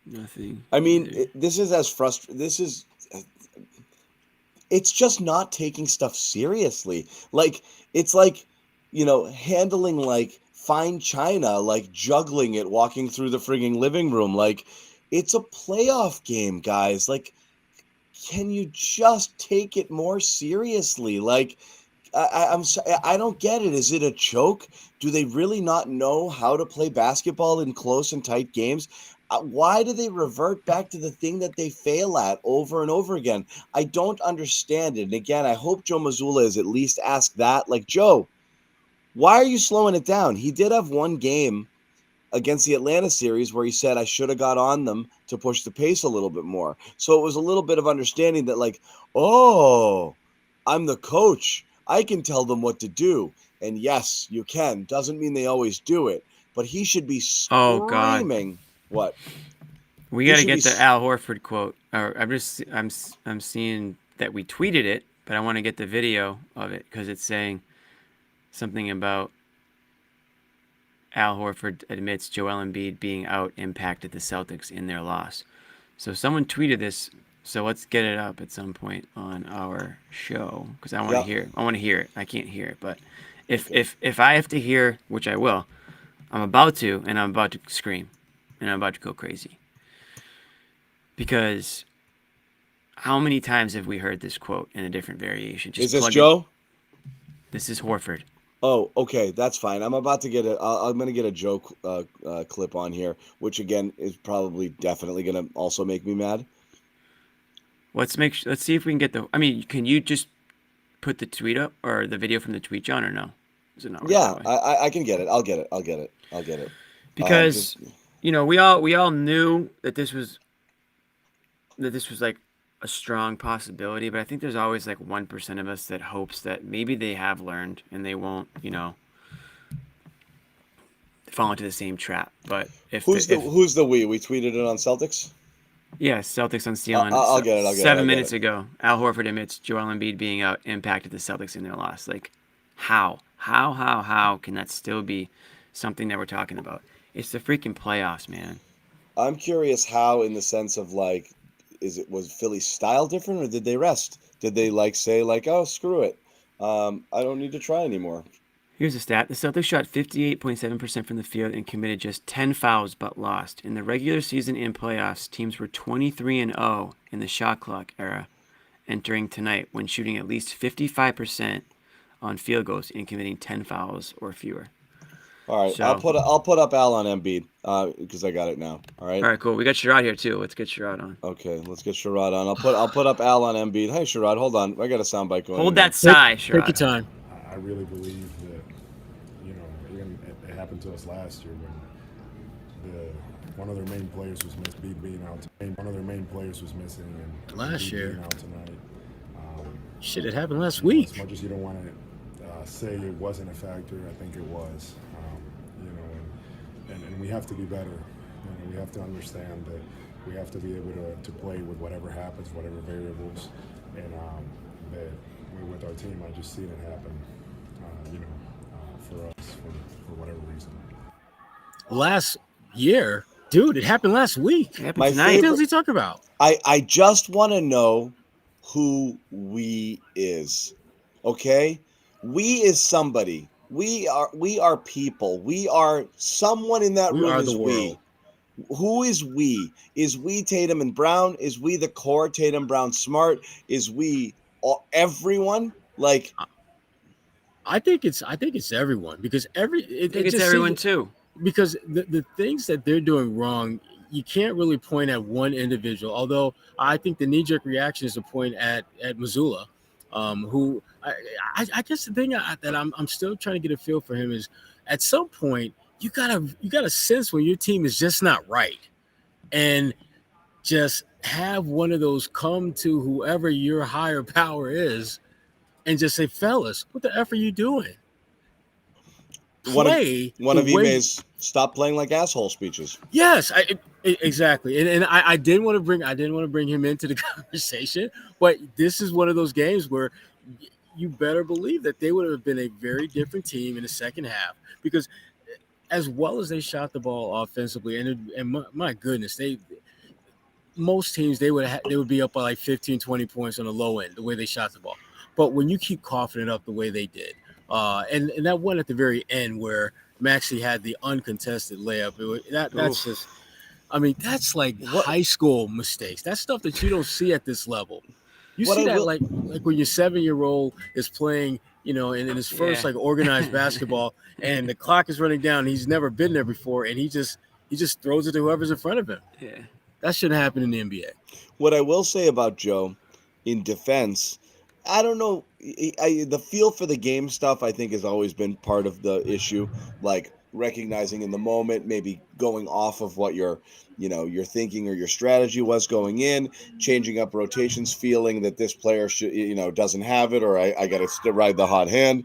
Nothing. I mean, this is as frustrating. It's just not taking stuff seriously. Like, it's like, handling like fine china, like juggling it, walking through the frigging living room. Like, it's a playoff game, guys. Like, can you just take it more seriously? Like, I don't get it. Is it a joke? Do they really not know how to play basketball in close and tight games? Why do they revert back to the thing that they fail at over and over again? I don't understand it. And again, I hope Joe Mazzulla is at least asked that. Like, Joe, why are you slowing it down? He did have one game against the Atlanta series where he said, I should have got on them to push the pace a little bit more. So it was a little bit of understanding that, like, oh, I'm the coach. I can tell them what to do. And yes, you can. Doesn't mean they always do it. But he should be screaming. Oh, God. What? We got to get the Al Horford quote. Or I'm seeing that we tweeted it, but I want to get the video of it because it's saying something about Al Horford admits Joel Embiid being out impacted the Celtics in their loss. So someone tweeted this. So let's get it up at some point on our show because I want to hear. I want to hear it. I can't hear it, but if I have to hear, which I will, I'm about to, and I'm about to scream, and I'm about to go crazy. Because how many times have we heard this quote in a different variation? Is this Joe? This is Horford. Oh, okay, that's fine. I'm about to get I'm going to get a Joe clip on here, which again is probably definitely going to also make me mad. Let's see if we can get the. I mean, can you just put the tweet up or the video from the tweet, John, or no? Is it not? Yeah, I can get it. I'll get it. Because we all knew that this was like a strong possibility, but I think there's always like 1% of us that hopes that maybe they have learned and they won't, fall into the same trap. But who's the we? We tweeted it on Celtics. Yes, Celtics on CLNS. I'll get it. 7 minutes ago, Al Horford admits Joel Embiid being out impacted the Celtics in their loss. Like, how can that still be something that we're talking about? It's the freaking playoffs, man. I'm curious how, in the sense of like, was Philly's style different, or did they rest? Did they say oh, screw it, I don't need to try anymore? Here's a stat. The Celtics shot 58.7% from the field and committed just 10 fouls but lost. In the regular season and playoffs, teams were 23-0 in the shot clock era entering tonight when shooting at least 55% on field goals and committing 10 fouls or fewer. All right, So, I'll put up Al on Embiid because I got it now. All right, cool. We got Sherrod here too. Let's get Sherrod on. Okay, let's get Sherrod on. I'll put up Al on Embiid. Hey, Sherrod, hold on. I got a soundbite going. Hold that sigh, Sherrod. Take your time. I really believe that, even it happened to us last year when one of their main players was being out. One of their main players was missing, and Last year. being out tonight. Shit, it happened last week. As much as you don't want to say it wasn't a factor, I think it was. And we have to be better. We have to understand that we have to be able to play with whatever happens, whatever variables, and that with our team, I just seen it happen. For us, for whatever reason. Last year, dude, it happened last week. It happened My tonight. What the hell is he talking about? I just want to know who we is. Okay? We is somebody. We are people. We are someone in that We room are is the we. world. Who is we? Is we Tatum and Brown? Is we the core Tatum, Brown, Smart? Is we everyone? Like, I think it's everyone because I think it's everyone too. because the things that they're doing wrong, you can't really point at one individual. Although I think the knee-jerk reaction is to point at Missoula, who I guess the thing that I'm still trying to get a feel for him is at some point you gotta sense when your team is just not right, and just have one of those come to whoever your higher power is, and just say, fellas, what the F are you doing? Play one the of way. Ime's stop playing like asshole speeches. Yes, exactly. And I didn't want to bring him into the conversation, but this is one of those games where you better believe that they would have been a very different team in the second half, because as well as they shot the ball offensively, and my goodness, most teams they would be up by like 15, 20 points on the low end the way they shot the ball. But when you keep coughing it up the way they did, and that one at the very end where Maxey had the uncontested layup, that's just, I mean, that's like high school mistakes. That's stuff that you don't see at this level. You see that like when your 7-year-old is playing, in his first like organized basketball, and the clock is running down. And he's never been there before, and he just throws it to whoever's in front of him. Yeah. That shouldn't happen in the NBA. What I will say about Joe, in defense, I don't know. The feel for the game stuff, I think, has always been part of the issue. Like recognizing in the moment, maybe going off of what your thinking or your strategy was going in, changing up rotations, feeling that this player should, doesn't have it, or I got to ride the hot hand.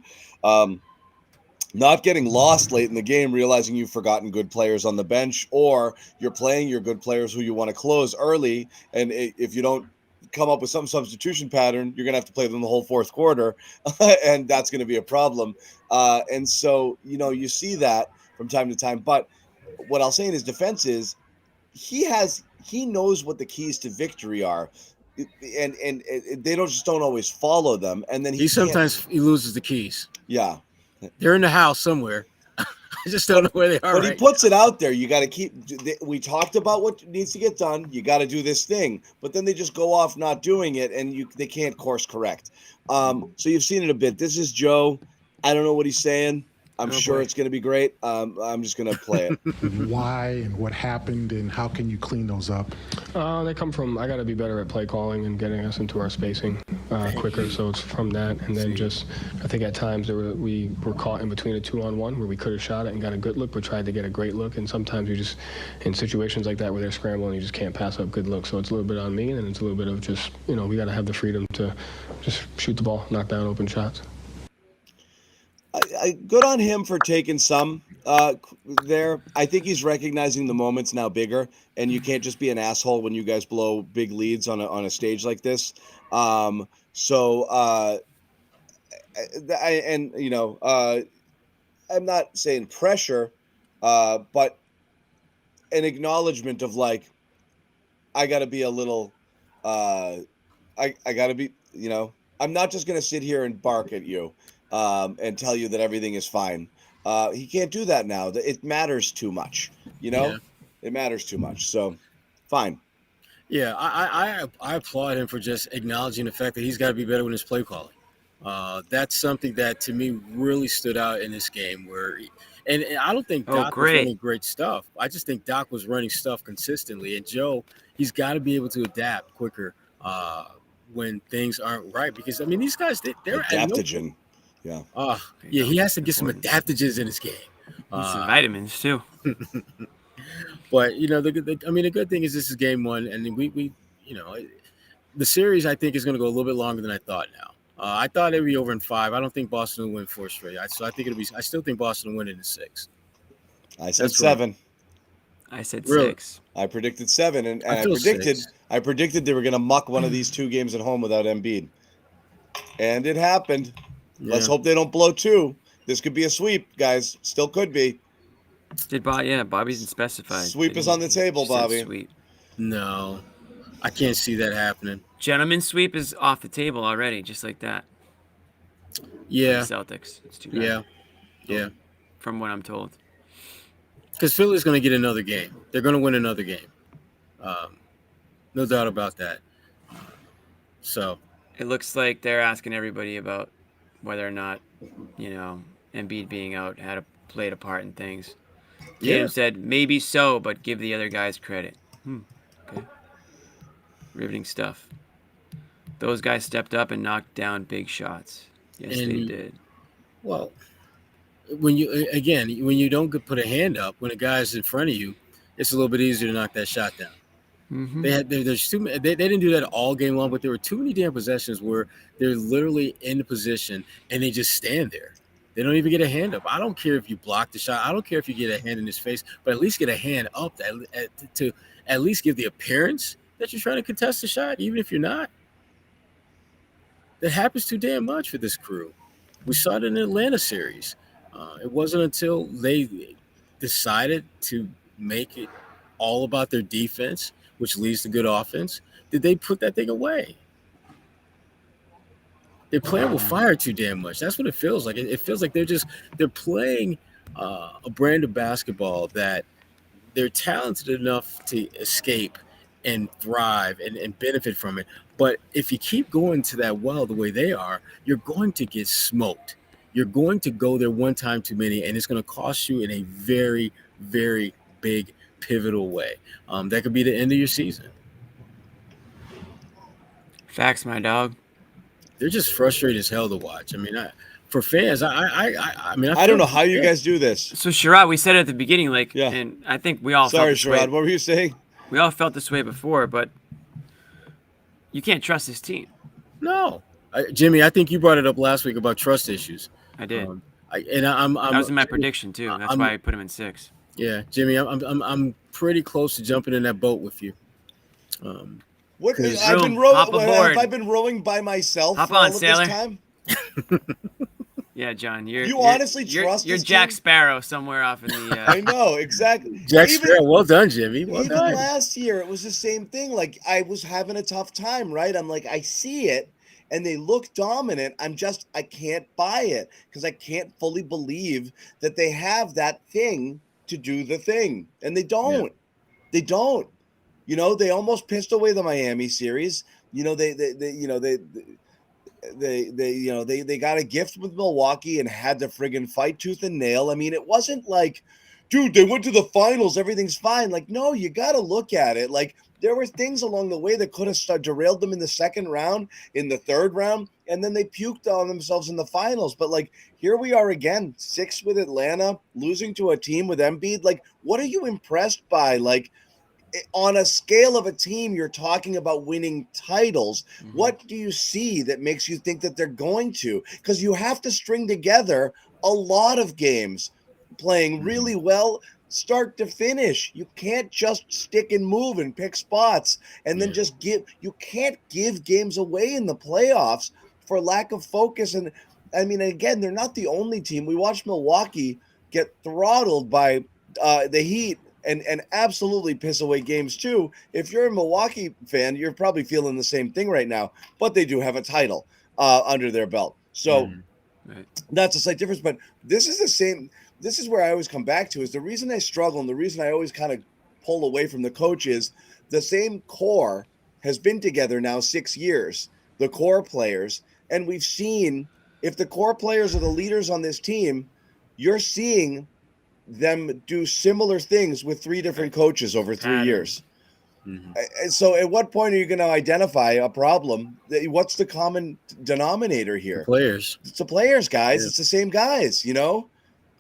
Not getting lost late in the game, realizing you've forgotten good players on the bench, or you're playing your good players who you want to close early, and if you don't come up with some substitution pattern, you're going to have to play them the whole fourth quarter, and that's going to be a problem. And so, you see that from time to time. But what I'll say in his defense is he knows what the keys to victory are, and they don't always follow them. And then he sometimes loses the keys. Yeah. They're in the house somewhere. I just don't know where they are. But he puts it out there. You got to keep. We talked about what needs to get done. You got to do this thing. But then they just go off not doing it, and they can't course correct. So you've seen it a bit. This is Joe. I don't know what he's saying. I'm sure it's going to be great. I'm just going to play it. Why and what happened, and how can you clean those up? They come from, I got to be better at play calling and getting us into our spacing quicker. So it's from that. And then just, I think at times we were caught in between a 2-on-1 where we could have shot it and got a good look, but tried to get a great look. And sometimes you just, in situations like that where they're scrambling, you just can't pass up good looks. So it's a little bit on me, and then it's a little bit of just, we got to have the freedom to just shoot the ball, knock down open shots. Good on him for taking some there. I think he's recognizing the moment's now bigger, and you can't just be an asshole when you guys blow big leads on a stage like this. I'm not saying pressure, but an acknowledgement of like, I got to be a little, I got to be, I'm not just going to sit here and bark at you and tell you that everything is fine. He can't do that now. It matters too much, Yeah. It matters too much. So, fine. Yeah, I applaud him for just acknowledging the fact that he's got to be better with his play calling. That's something that to me really stood out in this game. And I don't think Doc was running great stuff. I just think Doc was running stuff consistently. And Joe, he's got to be able to adapt quicker when things aren't right. Because I mean, these guys they're adaptogen. Yeah. Yeah, he has to get some adaptogens in his game. Some vitamins too. But the good thing is this is game one, and we the series I think is going to go a little bit longer than I thought. Now, I thought it would be over in 5. I don't think Boston will win 4 straight. So I think it'll be. I still think Boston will win it in 6. I said 7. I said Really? 6. I predicted 7, and I feel predicted they were going to muck one of these 2 games at home without Embiid, and it happened. Yeah. Let's hope they don't blow 2. This could be a sweep, guys. Still could be. Bobby didn't specify. Sweep is on the table, Bobby. Sweep. No, I can't see that happening. Gentleman's sweep is off the table already, just like that. Yeah. The Celtics. It's too bad. Yeah. From what I'm told. Because Philly's going to get another game. They're going to win another game. No doubt about that. So It looks like they're asking everybody about whether or not, Embiid being out had played a part in things. Tatum said, maybe so, but give the other guys credit. Okay. Riveting stuff. Those guys stepped up and knocked down big shots. Yes, they did. Well, when you don't put a hand up when a guy's in front of you, it's a little bit easier to knock that shot down. Mm-hmm. They didn't do that all game long, but there were too many damn possessions where they're literally in the position and they just stand there. They don't even get a hand up. I don't care if you block the shot. I don't care if you get a hand in his face, but at least get a hand up to at least give the appearance that you're trying to contest the shot, even if you're not. That happens too damn much for this crew. We saw it in the Atlanta series. It wasn't until they decided to make it all about their defense, which leads to good offense, did they put that thing away. They're playing with fire too damn much. That's what it feels like. It feels like they're playing a brand of basketball that they're talented enough to escape and thrive and benefit from it. But if you keep going to that well the way they are, you're going to get smoked. You're going to go there one time too many, and it's going to cost you in a very, very big, pivotal way. That could be the end of your season. Facts, my dog. They're just frustrated as hell to watch. I mean, for fans, I don't know how you guys do this. So Sherrod, we said at the beginning, and I think we all. Sorry, felt this Sherrod. What were you saying? We all felt this way before, but you can't trust this team. No, Jimmy, I think you brought it up last week about trust issues. I did. That was in my prediction too. That's why I put him in 6. Yeah, Jimmy, I'm pretty close to jumping in that boat with you. Have I been rowing by myself Hop for all on, of sailor. this time? Yeah, John, you honestly trust you're this Jack team? Sparrow somewhere off in the. I know exactly. Jack Sparrow, well done, Jimmy. Well even done. last year, it was the same thing. Like I was having a tough time, right? I'm like, I see it, and they look dominant. I can't buy it because I can't fully believe that they have that thing to do the thing, and they don't. Yeah. They don't. They almost pissed away the Miami series. They got a gift with Milwaukee and had to friggin' fight tooth and nail. I mean, it wasn't like, dude, they went to the finals, everything's fine. Like, no, you got to look at it. Like, there were things along the way that could have derailed them in the second round, in the third round, and then they puked on themselves in the finals. But, like, here we are again, 6 with Atlanta, losing to a team with Embiid. Like, what are you impressed by? Like, on a scale of a team, you're talking about winning titles. Mm-hmm. What do you see that makes you think that they're going to? Because you have to string together a lot of games playing really well, start to finish. You can't just stick and move and pick spots and then just you can't give games away in the playoffs for lack of focus. And I mean, again, they're not the only team. We watched Milwaukee get throttled by the Heat and absolutely piss away games too. If you're a Milwaukee fan, you're probably feeling the same thing right now. But they do have a title under their belt, so that's a slight difference. But this is the same. This is where I always come back to is the reason I struggle and the reason I always kind of pull away from the coach is the same core has been together now 6 years. The core players, and we've seen if the core players are the leaders on this team, you're seeing them do similar things with 3 different coaches over 3 years. And so at what point are you going to identify a problem? What's the common denominator here? The players. It's the players, guys. Yeah. It's the same guys, you know?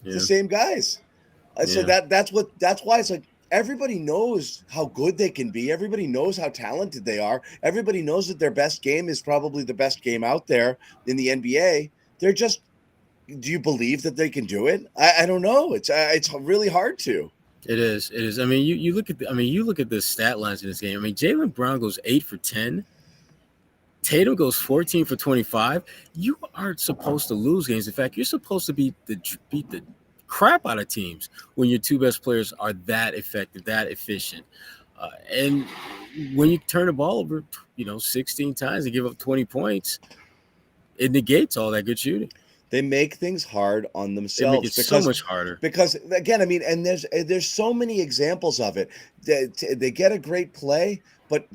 It's the same guys. So that's why it's like everybody knows how good they can be. Everybody knows how talented they are. Everybody knows that their best game is probably the best game out there in the NBA. They're just, do you believe that they can do it? I don't know. It's really hard to. It is. I mean, you look at the stat lines in this game. I mean, Jaylen Brown goes 8 for 10. Tatum goes 14 for 25. You aren't supposed to lose games. In fact, you're supposed to beat the crap out of teams when your 2 best players are that effective, that efficient. And when you turn the ball over, 16 times and give up 20 points, it negates all that good shooting. They make things hard on themselves. They make it so much harder. Because again, I mean, and there's so many examples of it. They get a great play, but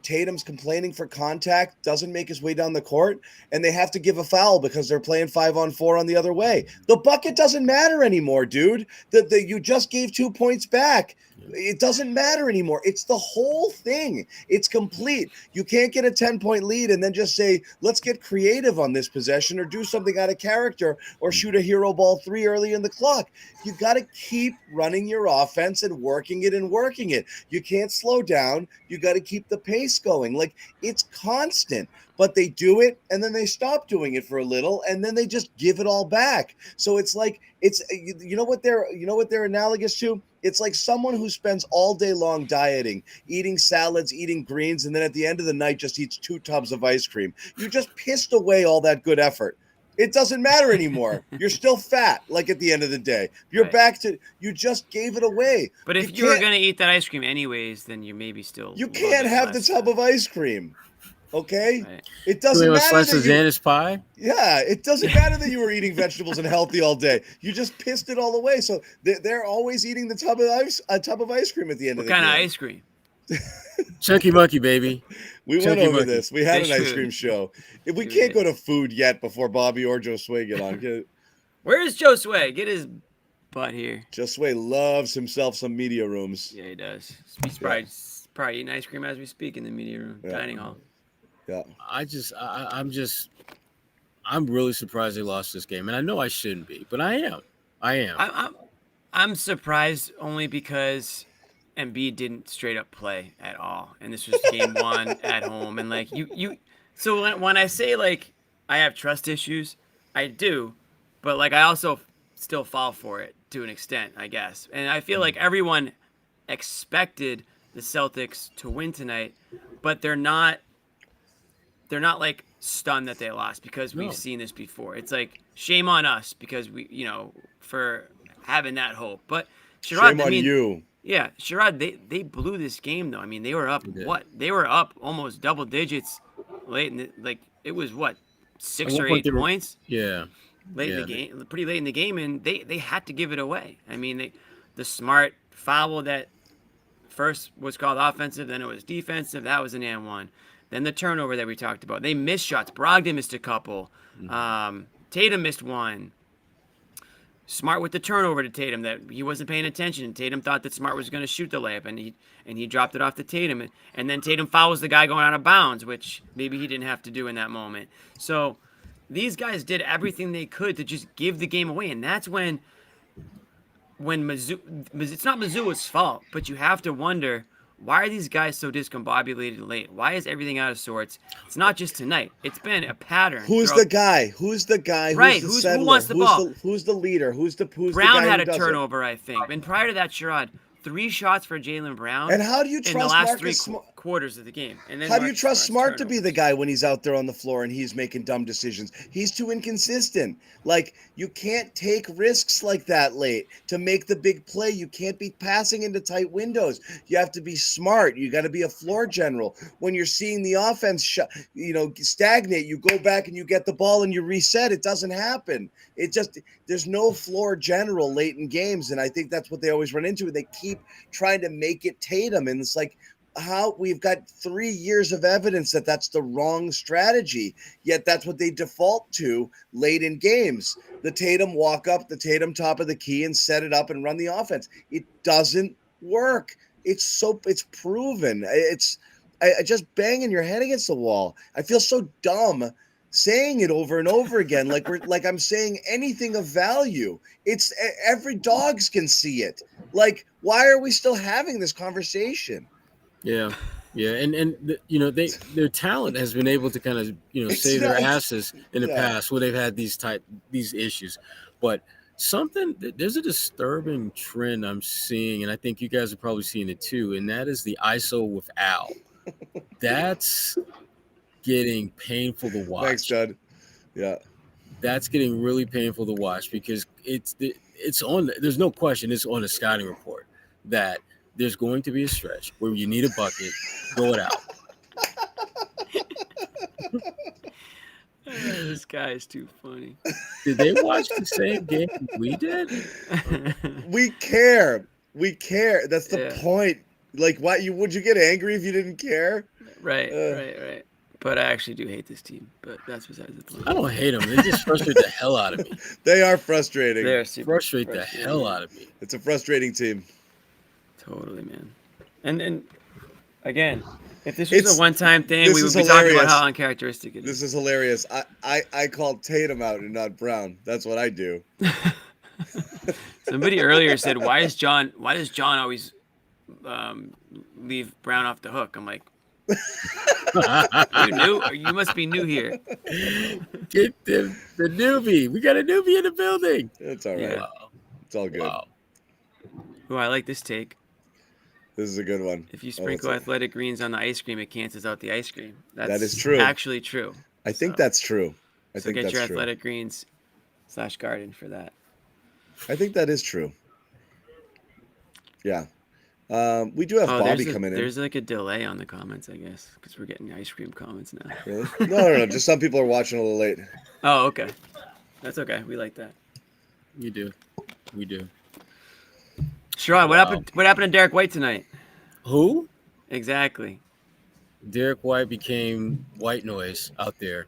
Tatum's complaining for contact, doesn't make his way down the court, and they have to give a foul because they're playing 5-on-4 on the other way. The bucket doesn't matter anymore, dude. You just gave 2 points back. It doesn't matter anymore. It's the whole thing. It's complete. You can't get a 10-point lead and then just say, let's get creative on this possession or do something out of character or shoot a hero ball 3 early in the clock. You got to keep running your offense and working it. You can't slow down. You got to keep the pace going. Like, it's constant. But they do it and then they stop doing it for a little and then they just give it all back. So it's like what they're analogous to? It's like someone who spends all day long dieting, eating salads, eating greens, and then at the end of the night just eats 2 tubs of ice cream. You just pissed away all that good effort. It doesn't matter anymore. You're still fat, like at the end of the day. You're back to, you just gave it away. But if you were going to eat that ice cream anyways, then you maybe still. You can't have the tub of ice cream. Okay, right. It doesn't matter. Slice of Zannis pie. Yeah, it doesn't matter that you were eating vegetables and healthy all day. You just pissed it all away. So they're always eating a tub of ice cream at the end of the game. What kind of ice cream? Chunky Monkey, baby. We Chunky went over Monkey. this. We had Fish an ice food. cream show. If we can't go to food yet before Bobby or Josue get on. Where's Josue? Get his butt here. Josue loves himself some media rooms. Yeah, he does. He's probably eating ice cream as we speak in the media room, dining hall. Yeah. I'm really surprised they lost this game, and I know I shouldn't be, but I am. I'm surprised only because Embiid didn't straight up play at all, and this was game 1 at home, and like you. So when I say like I have trust issues, I do, but like I also still fall for it to an extent, I guess, and I feel like everyone expected the Celtics to win tonight, but they're not like stunned that they lost because we've seen this before. It's like shame on us because we, for having that hope. But Sherrod, Shame on you. Yeah, Sherrod, they blew this game though. I mean, they were up They were up almost double digits late in it was 6 or 8 points. Yeah. Late in the game, pretty late in the game, and they had to give it away. I mean, the smart foul that first was called offensive, then it was defensive. That was an and one. Then the turnover that we talked about. They missed shots. Brogdon missed a couple. Tatum missed one. Smart with the turnover to Tatum that he wasn't paying attention. And Tatum thought that Smart was going to shoot the layup, and he dropped it off to Tatum. And then Tatum fouls the guy going out of bounds, which maybe he didn't have to do in that moment. So these guys did everything they could to just give the game away. And that's when it's not Mizzou's fault, but you have to wonder, why are these guys so discombobulated late? Why is everything out of sorts? It's not just tonight. It's been a pattern. Who's the guy? Who's the guy? Right. Who's the Who wants the ball? Who's the leader? Who's the Brown guy had who a does turnover, I think. And prior to that, Sherrod, 3 shots for Jaylen Brown. And how do you in the trust last Marcus 3 quarters of the game. And then how do you Marcus trust Smart's Smart to be the turnovers. guy when he's out there on the floor and he's making dumb decisions? He's too inconsistent. Like, you can't take risks like that late to make the big play. You can't be passing into tight windows. You have to be smart. You got to be a floor general. When you're seeing the offense stagnate, you go back and you get the ball and you reset. It doesn't happen. There's no floor general late in games, and I think that's what they always run into. They keep trying to make it Tatum, and it's like, how we've got 3 years of evidence that that's the wrong strategy, yet that's what they default to late in games. The Tatum walk up, the Tatum top of the key and set it up and run the offense. It doesn't work. It's proven. I just banging your head against the wall. I feel so dumb saying it over and over again, like I'm saying anything of value. It's every dogs can see it. Like, why are we still having this conversation? Yeah, and their talent has been able to kind of save their asses in the past when they've had these issues, but there's a disturbing trend I'm seeing, and I think you guys are probably seeing it too, and that is the ISO with Al. That's getting painful to watch. Thanks, Judd. Yeah, that's getting really painful to watch because it's on. There's no question. It's on the scouting report that there's going to be a stretch where you need a bucket, throw it out. This guy is too funny. Did they watch the same game we did? We care. That's the point. Like, would you get angry if you didn't care? Right. But I actually do hate this team. But that's besides the point. I don't hate them. They just frustrate the hell out of me. They are frustrating. They're super frustrate the hell out of me. It's a frustrating team. Totally, man. And again, if this was a one-time thing, we would be talking about how uncharacteristic it is. This is hilarious. I called Tatum out and not Brown. That's what I do. Somebody earlier said, "Why does John always leave Brown off the hook?" I'm like, "You new? You must be new here." Get the newbie. We got a newbie in the building. It's all right. Yeah. It's all good. Wow. Oh, I like this take. This is a good one. If you sprinkle athletic greens on the ice cream, it cancels out the ice cream. That is true. Actually true. I think that's true. I think get that's your true. athletic greens / garden for that. I think that is true. Yeah. We do have Bobby coming in. There's like a delay on the comments, I guess, because we're getting ice cream comments now. Really? No. Just some people are watching a little late. Oh, okay. That's okay. We like that. We do. Sherrod, what happened to Derek White tonight? Who? Exactly. Derek White became white noise out there.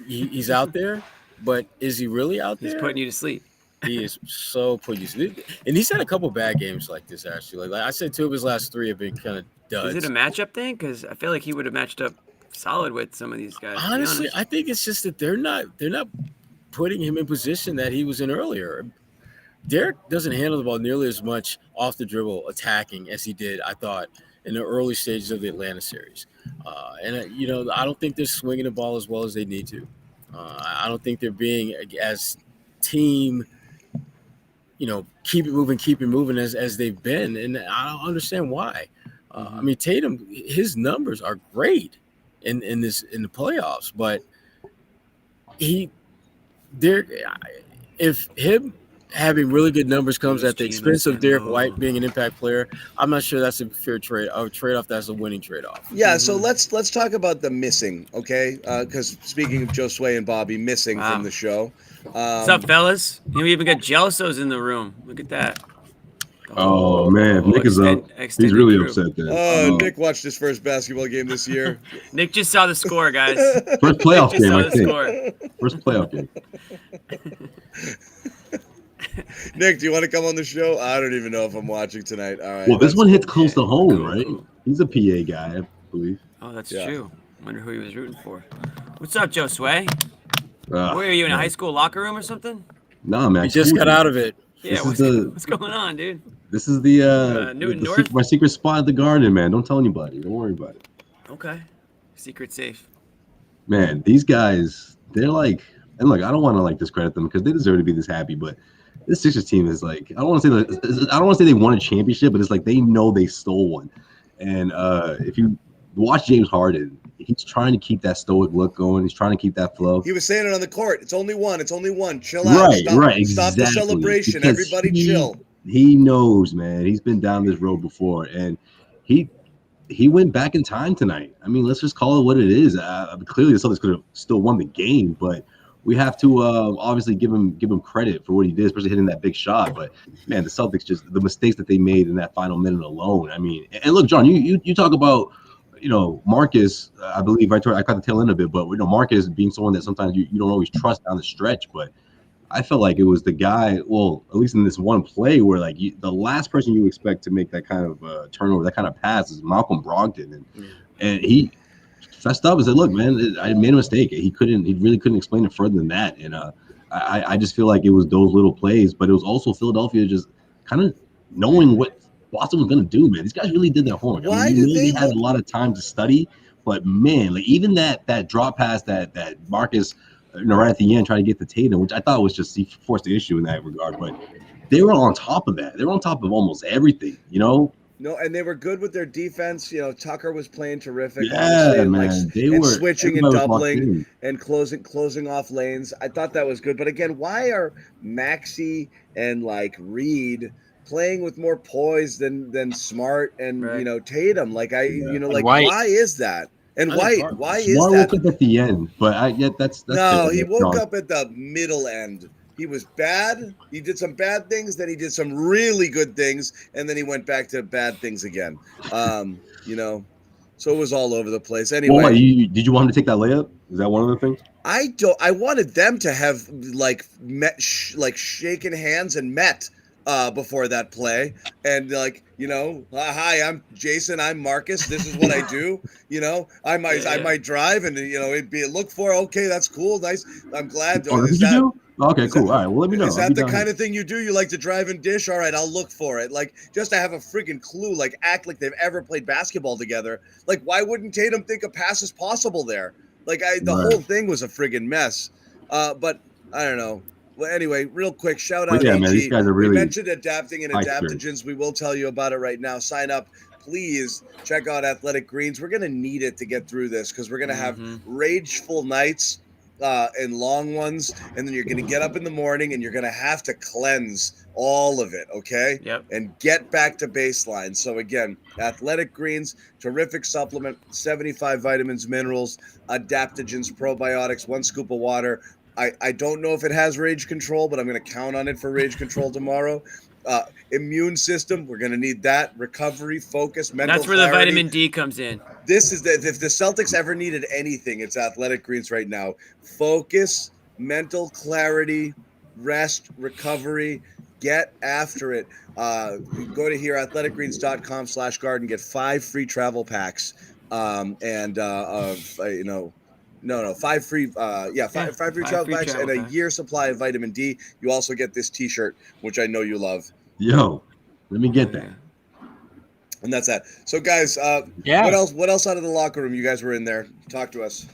He's out there, but is he really out there? He's putting you to sleep. He is so putting you to sleep. And he's had a couple bad games like this, actually. Like I said, 2 of his last 3 have been kind of duds. Is it a matchup thing? Because I feel like he would have matched up solid with some of these guys. Honestly, I think it's just that they're not putting him in position that he was in earlier. Derek doesn't handle the ball nearly as much off the dribble attacking as he did, I thought, in the early stages of the Atlanta series. I don't think they're swinging the ball as well as they need to. I don't think they're being as team, keep it moving as they've been. And I don't understand why. I mean, Tatum, his numbers are great in the playoffs, but if him having really good numbers comes at the expense of Derek White being an impact player, I'm not sure that's a fair trade-off. That's a winning trade-off. Yeah, so let's talk about the missing, okay? Because speaking of Josue and Bobby missing from the show. What's up, fellas? We even got Gelso's in the room. Look at that. Oh man, Nick is up. He's really upset there. Nick watched his first basketball game this year. Nick just saw the score, guys. First playoff game, I think. First playoff game. Nick, do you want to come on the show? I don't even know if I'm watching tonight. All right. Well, this one hits close to home, right? He's a PA guy, I believe. Oh, that's true. Wonder who he was rooting for. What's up, Josue? Where are you, in a high school locker room or something? Nah, man. He just got out of it. Yeah, what's going on, dude? This is my secret spot at the Garden, man. Don't tell anybody. Don't worry about it. Okay. Secret safe. Man, these guys, they're like, and look, I don't want to discredit them because they deserve to be this happy, but this Sixers team is I don't want to say they won a championship, but it's like they know they stole one. And if you watch James Harden. He's trying to keep that stoic look going. He's trying to keep that flow. He was saying it on the court. It's only one. It's only one. Chill out. Right, exactly. Stop the celebration. Because Everybody chill. He knows, man. He's been down this road before, and he went back in time tonight. I mean, let's just call it what it is. Clearly, the Celtics could have still won the game, but we have to obviously give him credit for what he did, especially hitting that big shot. But man, the Celtics, just the mistakes that they made in that final minute alone. I mean, and look, John, you talk about, Marcus, I believe I caught the tail end of it, but Marcus being someone that sometimes you don't always trust down the stretch. But I felt like it was the guy, well, at least in this one play, where like the last person you expect to make that kind of turnover, that kind of pass, is Malcolm Brogdon, and he fessed up and said, "Look, man, I made a mistake." He really couldn't explain it further than that, and I just feel like it was those little plays, but it was also Philadelphia just kind of knowing what Boston was going to do, man. These guys really did their homework. They had a lot of time to study, but man, like even that drop pass that Marcus, right at the end, trying to get the Tatum, which I thought was just, he forced the issue in that regard, but they were on top of that. They were on top of almost everything, No, and they were good with their defense. Tucker was playing terrific. Yeah, man. And switching and doubling and closing off lanes. I thought that was good. But again, why are Maxey and Reed playing with more poise than Smart and Tatum? Why is that? And why is Smart that? woke up at the end, but that's no, he woke up at the middle end. He was bad. He did some bad things. Then he did some really good things, and then he went back to bad things again. So it was all over the place. Anyway, well, did you want him to take that layup? Is that one of the things? I wanted them to have shaken hands and met before that play, and hi, I'm Jason, I'm Marcus, this is what I do. I might drive, and it'd be look for, okay, that's cool, nice, I'm glad. Is that do? Okay, cool. All right, well, let me know. Is that the kind of thing you do? You like to drive and dish? All right, I'll look for it. Just to have a freaking clue, act like they've ever played basketball together. Why wouldn't Tatum think a pass is possible there? The whole thing was a friggin' mess. But I don't know. Well, anyway, real quick, shout out AG. Man, these guys are really, we mentioned adapting and adaptogens. We will tell you about it right now. Sign up. Please check out Athletic Greens. We're going to need it to get through this because we're going to have rageful nights and long ones. And then you're going to get up in the morning and you're going to have to cleanse all of it, okay? Yep. And get back to baseline. So, again, Athletic Greens, terrific supplement, 75 vitamins, minerals, adaptogens, probiotics, 1 scoop of water. I don't know if it has rage control, but I'm going to count on it for rage control tomorrow. Immune system, we're going to need that. Recovery, focus, mental That's where clarity. the vitamin D comes in. This is if the Celtics ever needed anything, it's Athletic Greens right now. Focus, mental clarity, rest, recovery. Get after it. Go to here, athleticgreens.com/garden. Get 5 free travel packs. 5 free, five free travel packs and a year supply of vitamin D. You also get this T-shirt, which I know you love. Yo, let me get that. And that's that. So, guys, what else out of the locker room? You guys were in there. Talk to us.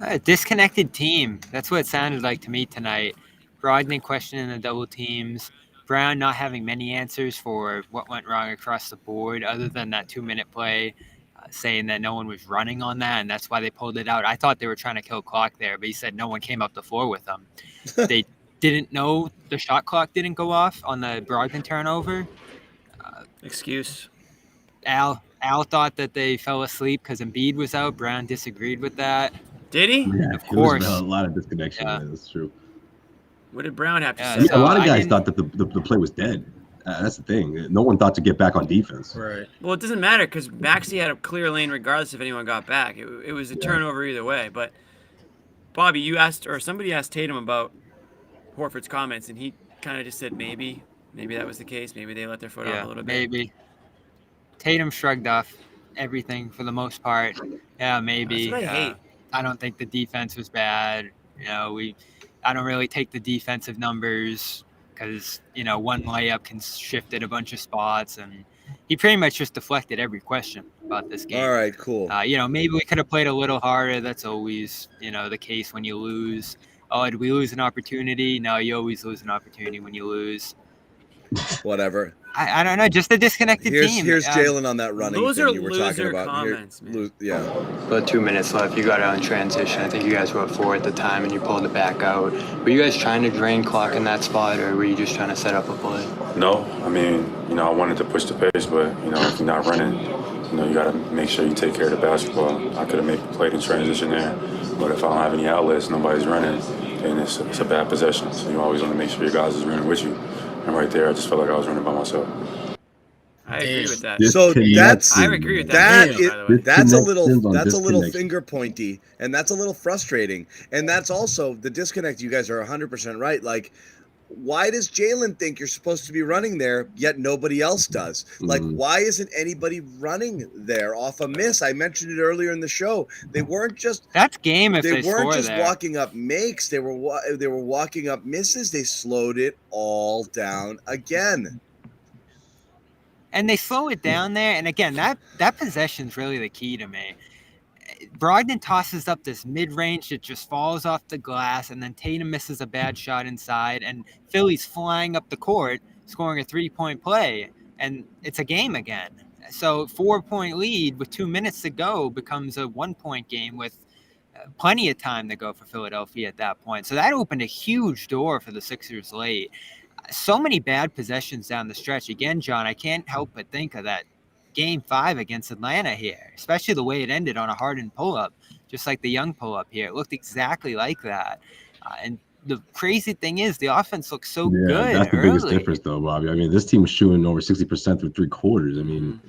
A disconnected team. That's what it sounded like to me tonight. Brogdon questioning the double teams. Brown not having many answers for what went wrong across the board, other than that 2-minute play. Saying that no one was running on that, and that's why they pulled it out. I thought they were trying to kill clock there, but he said no one came up the floor with them. They didn't know the shot clock didn't go off on the Brogdon turnover. Excuse. Al thought that they fell asleep because Embiid was out. Brown disagreed with that. Did he? Yeah, of course. There was a lot of disconnection. Yeah. Yeah, that's true. What did Brown have to say? Yeah, a lot of guys thought that the play was dead. That's the thing. No one thought to get back on defense. Right. Well, it doesn't matter because Maxey had a clear lane regardless if anyone got back. It was a turnover either way. But, Bobby, you asked, or somebody asked Tatum about Horford's comments, and he kind of just said maybe. Maybe that was the case. Maybe they let their foot off a little bit. Maybe. Tatum shrugged off everything for the most part. Yeah, maybe. That's what I hate. I don't think the defense was bad. I don't really take the defensive numbers because, one layup can shift at a bunch of spots, and he pretty much just deflected every question about this game. All right, cool. Maybe we could have played a little harder. That's always, the case when you lose. Oh, did we lose an opportunity? No, you always lose an opportunity when you lose. Whatever. I don't know. Just a disconnected team. Here's Jalen on that running Those thing are you were talking loser about. comments, man. Yeah. About 2 minutes left. You got out in transition. I think you guys were up 4 at the time, and you pulled it back out. Were you guys trying to drain clock in that spot, or were you just trying to set up a play? No, I mean, I wanted to push the pace, but if you're not running, you got to make sure you take care of the basketball. I could have played in transition there, but if I don't have any outlets, nobody's running, then it's a bad possession. So you always want to make sure your guys is running with you. And right there, I just felt like I was running by myself. I agree with that. So I agree with that. That's a little finger pointy, and that's a little frustrating. And that's also the disconnect. You guys are 100% right. Like, why does Jalen think you're supposed to be running there, yet nobody else does? Like, why isn't anybody running there off a miss? I mentioned it earlier in the show. They weren't just that's game. If they weren't just there. walking up makes. They were walking up misses. They slowed it all down again. And they slow it down there. And again, that possession is really the key to me. Brogdon tosses up this mid-range that just falls off the glass, and then Tatum misses a bad shot inside, and Philly's flying up the court, scoring a 3-point play, and it's a game again. So 4-point lead with 2 minutes to go becomes a 1-point game with plenty of time to go for Philadelphia at that point. So that opened a huge door for the Sixers late. So many bad possessions down the stretch. Again, John, I can't help but think of that Game 5 against Atlanta here, especially the way it ended on a Harden pull-up, just like the Young pull-up here. It looked exactly like that. And the crazy thing is the offense looks so good that's the early. biggest difference, though, Bobby. I mean, this team was shooting over 60% through 3 quarters. I mean,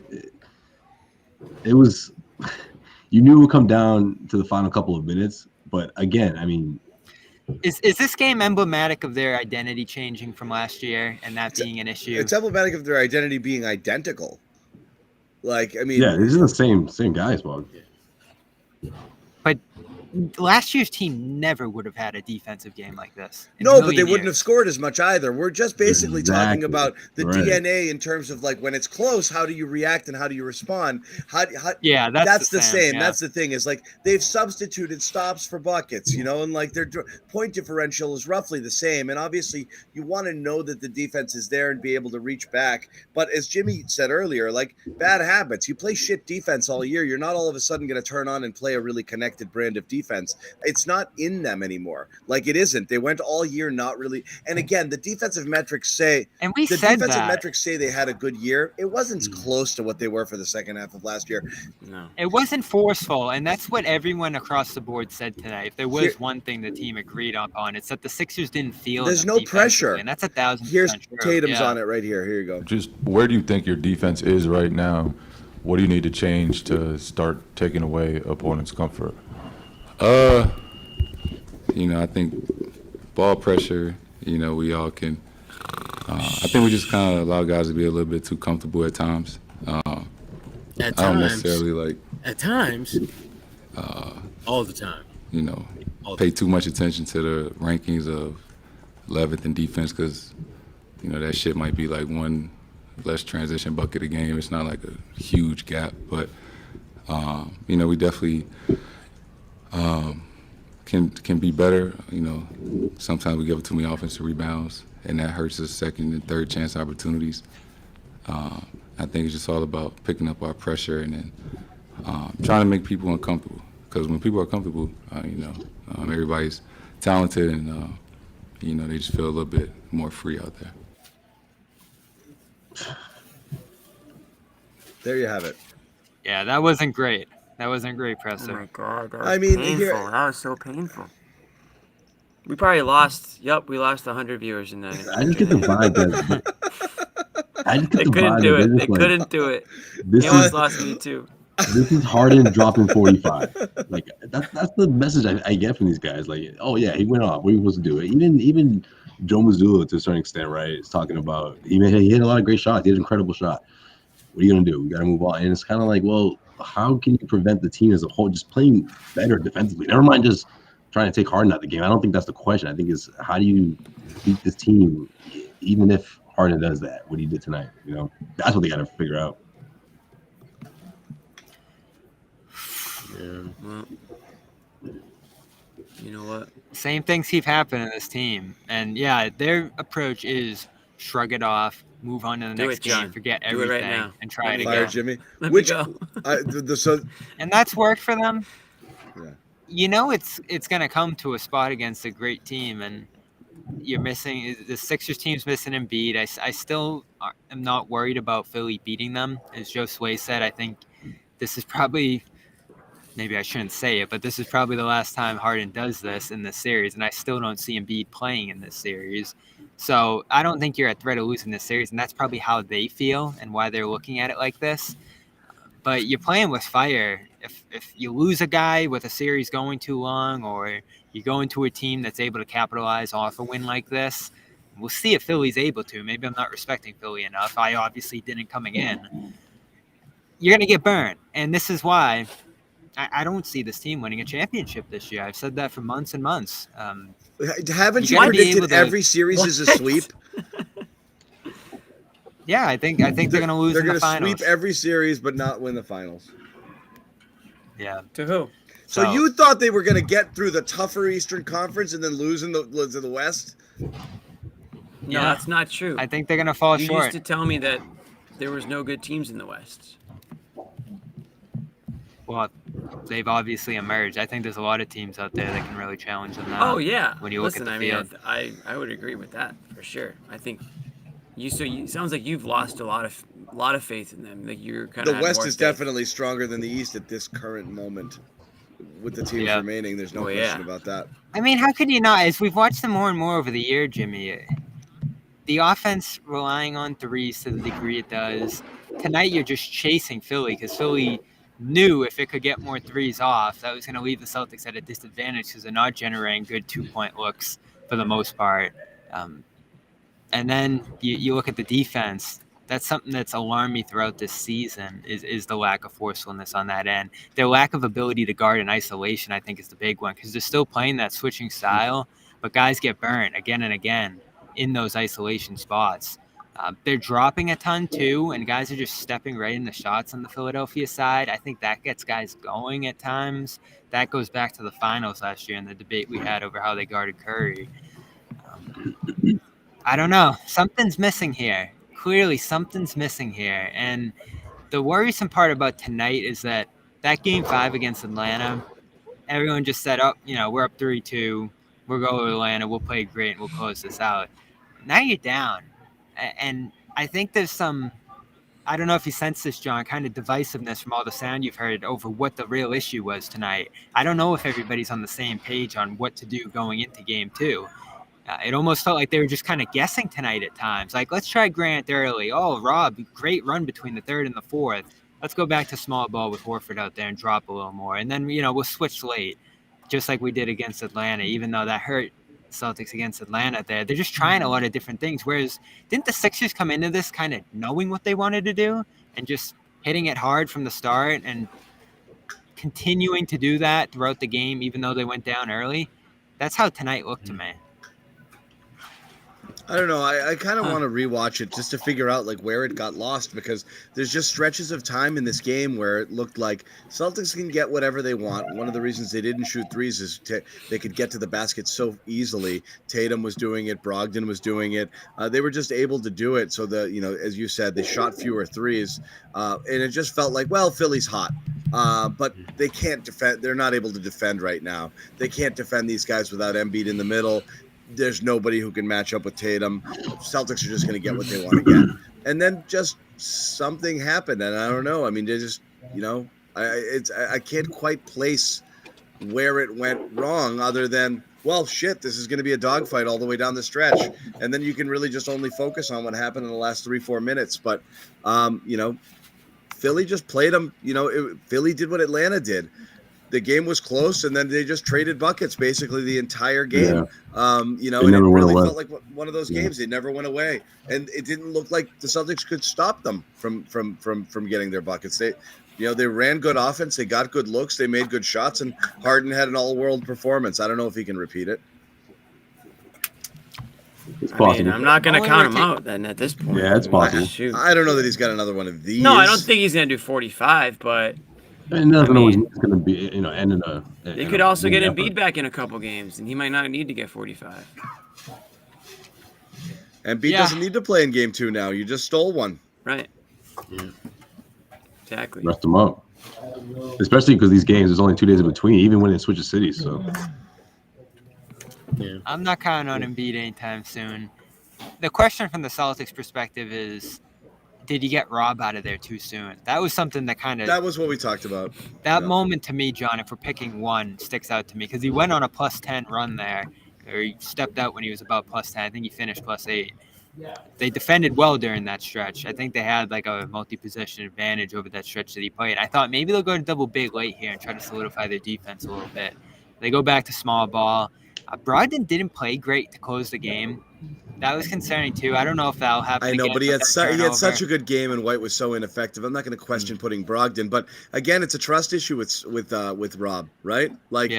it was – you knew it would come down to the final couple of minutes. But, again, I mean – Is this game emblematic of their identity changing from last year and that being an issue? It's emblematic of their identity being identical. Like, I mean, yeah, these are the same guys, Bob. But last year's team never would have had a defensive game like this. No, but they wouldn't have scored as much either. We're just basically talking about the DNA in terms of, like, when it's close, how do you react and how do you respond? Yeah, that's the same. Yeah. That's the thing is, like, they've substituted stops for buckets, and like their point differential is roughly the same. And obviously you want to know that the defense is there and be able to reach back. But as Jimmy said earlier, like, bad habits, you play shit defense all year. You're not all of a sudden going to turn on and play a really connected brand of defense. It's not in them anymore. Like, it isn't. They went all year not really. And again, the defensive metrics say, and we said that. Metrics say they had a good year. It wasn't close to what they were for the second half of last year. No, it wasn't forceful, and that's what everyone across the board said tonight. If there was one thing the team agreed upon, it's that the Sixers didn't feel. There's no pressure, and that's 1,000%. Here's true. Tatum's on it right here. Here you go. Just where do you think your defense is right now? What do you need to change to start taking away opponents' comfort? I think ball pressure, we all can. I think we just kind of allow guys to be a little bit too comfortable at times. At times. I don't necessarily like. At times. All the time. Pay too much attention to the rankings of 11th in defense because, that shit might be like one less transition bucket a game. It's not like a huge gap, but, we definitely can be better. Sometimes we give too many offensive rebounds, and that hurts us second and third chance opportunities. I think it's just all about picking up our pressure and then trying to make people uncomfortable. Because when people are comfortable, everybody's talented and, they just feel a little bit more free out there. There you have it. Yeah, that wasn't great. That wasn't great, Presser. Oh my God, that was painful. That was so painful. We probably lost. Yep, we lost 100 viewers in that. I just get the vibe that. They couldn't do it. They couldn't do it. They almost lost me too. This is Harden dropping 45. Like that's the message I get from these guys. Like, oh yeah, he went off. What are we supposed to do? Even Joe Mazzulla to a certain extent, right? Is talking about he hit a lot of great shots. He had an incredible shot. What are you gonna do? We gotta move on. And it's kind of like, well, how can you prevent the team as a whole just playing better defensively? Never mind just trying to take Harden out of the game. I don't think that's the question. I think it's how do you beat this team, even if Harden does that, what he did tonight. That's what they got to figure out. Yeah. Well, you know what? Same things keep happening in this team. And, yeah, their approach is shrug it off, move on to the Do next it, game, John. forget Do it everything, right now. and try Let it me again. Fire Jimmy. Let Which me go. And that's worked for them. Yeah. You know it's going to come to a spot against a great team, and you're missing the Sixers team's missing Embiid. I still am not worried about Philly beating them. As Josue said, I think this is probably, maybe I shouldn't say it, but this is probably the last time Harden does this in this series, and I still don't see Embiid playing in this series. So I don't think you're at threat of losing this series, and that's probably how they feel and why they're looking at it like this. But you're playing with fire. If you lose a guy with a series going too long, or you go into a team that's able to capitalize off a win like this, we'll see if Philly's able to. Maybe I'm not respecting Philly enough. I obviously didn't coming in. You're going to get burned. And this is why I don't see this team winning a championship this year. I've said that for months and months. Haven't you predicted every series is a sweep? Yeah, I think they're going to lose in the finals. They're going to sweep every series but not win the finals. Yeah. To who? So you thought they were going to get through the tougher Eastern Conference and then lose in the West? No, that's not true. I think they're going to fall short. You used to tell me that there was no good teams in the West. Well, they've obviously emerged. I think there's a lot of teams out there that can really challenge them now. Oh yeah. When you look at the field, I would agree with that for sure. I think sounds like you've lost a lot of faith in them. Like you're kind of the West is definitely stronger than the East at this current moment. With the teams remaining, there's no question about that. I mean, how could you not? As we've watched them more and more over the year, Jimmy, the offense relying on threes to the degree it does. Tonight, you're just chasing Philly because Philly knew if it could get more threes off, that was going to leave the Celtics at a disadvantage because they're not generating good 2-point looks for the most part. And then you look at the defense. That's something that's alarmed me throughout this season is the lack of forcefulness on that end. Their lack of ability to guard in isolation, I think, is the big one because they're still playing that switching style, but guys get burnt again and again in those isolation spots. They're dropping a ton too, and guys are just stepping right in the shots on the Philadelphia side. I think that gets guys going at times. That goes back to the finals last year and the debate we had over how they guarded Curry. I don't know. Something's missing here. Clearly, something's missing here. And the worrisome part about tonight is that Game 5 against Atlanta, everyone just said, we're up 3-2. We'll go to Atlanta. We'll play great, and we'll close this out. Now you're down. And I think there's some, I don't know if you sense this, John, kind of divisiveness from all the sound you've heard over what the real issue was tonight. I don't know if everybody's on the same page on what to do going into Game 2. It almost felt like they were just kind of guessing tonight at times. Like, let's try Grant early. Oh, Rob, great run between the third and the fourth. Let's go back to small ball with Horford out there and drop a little more. And then, we'll switch late, just like we did against Atlanta, even though that hurt Celtics against Atlanta there. They're just trying a lot of different things. Whereas, didn't the Sixers come into this kind of knowing what they wanted to do and just hitting it hard from the start and continuing to do that throughout the game, even though they went down early? That's how tonight looked to me. I don't know. I kind of want to rewatch it just to figure out where it got lost because there's just stretches of time in this game where it looked like Celtics can get whatever they want. One of the reasons they didn't shoot threes is they could get to the basket so easily. Tatum was doing it. Brogdon was doing it. They were just able to do it. So as you said, they shot fewer threes, and it just felt like, well, Philly's hot. But they can't defend. They're not able to defend right now. They can't defend these guys without Embiid in the middle. There's nobody who can match up with Tatum. Celtics are just going to get what they want to get. And then just something happened, and I don't know. I mean, they just, I can't quite place where it went wrong other than, well, shit, this is going to be a dogfight all the way down the stretch. And then you can really just only focus on what happened in the last 3-4 minutes. But, Philly just played them. Philly did what Atlanta did. The game was close, and then they just traded buckets basically the entire game. Yeah. And it really felt like one of those games. They never went away, and it didn't look like the Celtics could stop them from getting their buckets. They ran good offense, they got good looks, they made good shots, and Harden had an all-world performance. I don't know if he can repeat it. It's possible. I'm not going to count him out then at this point. Yeah, it's possible. I don't know that he's got another one of these. No, I don't think he's going to do 45, but. And nothing always going to be, end in a. They could also get Embiid back in a couple games, and he might not need to get 45. Embiid doesn't need to play in game 2 now. You just stole one. Right. Yeah. Exactly. Rest them up. Especially because these games, there's only 2 days in between, even when it switches cities. So Yeah. I'm not counting on Embiid anytime soon. The question from the Celtics perspective is, did he get Rob out of there too soon? That was something that kind of... That was what we talked about. That moment to me, John, if we're picking one, sticks out to me because he went on a +10 run there, or he stepped out when he was about +10. I think he finished +8. They defended well during that stretch. I think they had like a multi-possession advantage over that stretch that he played. I thought maybe they'll go to double big late here and try to solidify their defense a little bit. They go back to small ball. Brogdon didn't play great to close the game. That was concerning too. I don't know if that'll happen. I know, again but he had such turnover. a good game, and White was so ineffective. I'm not going to question putting Brogdon, but again, it's a trust issue with Rob, right? Like,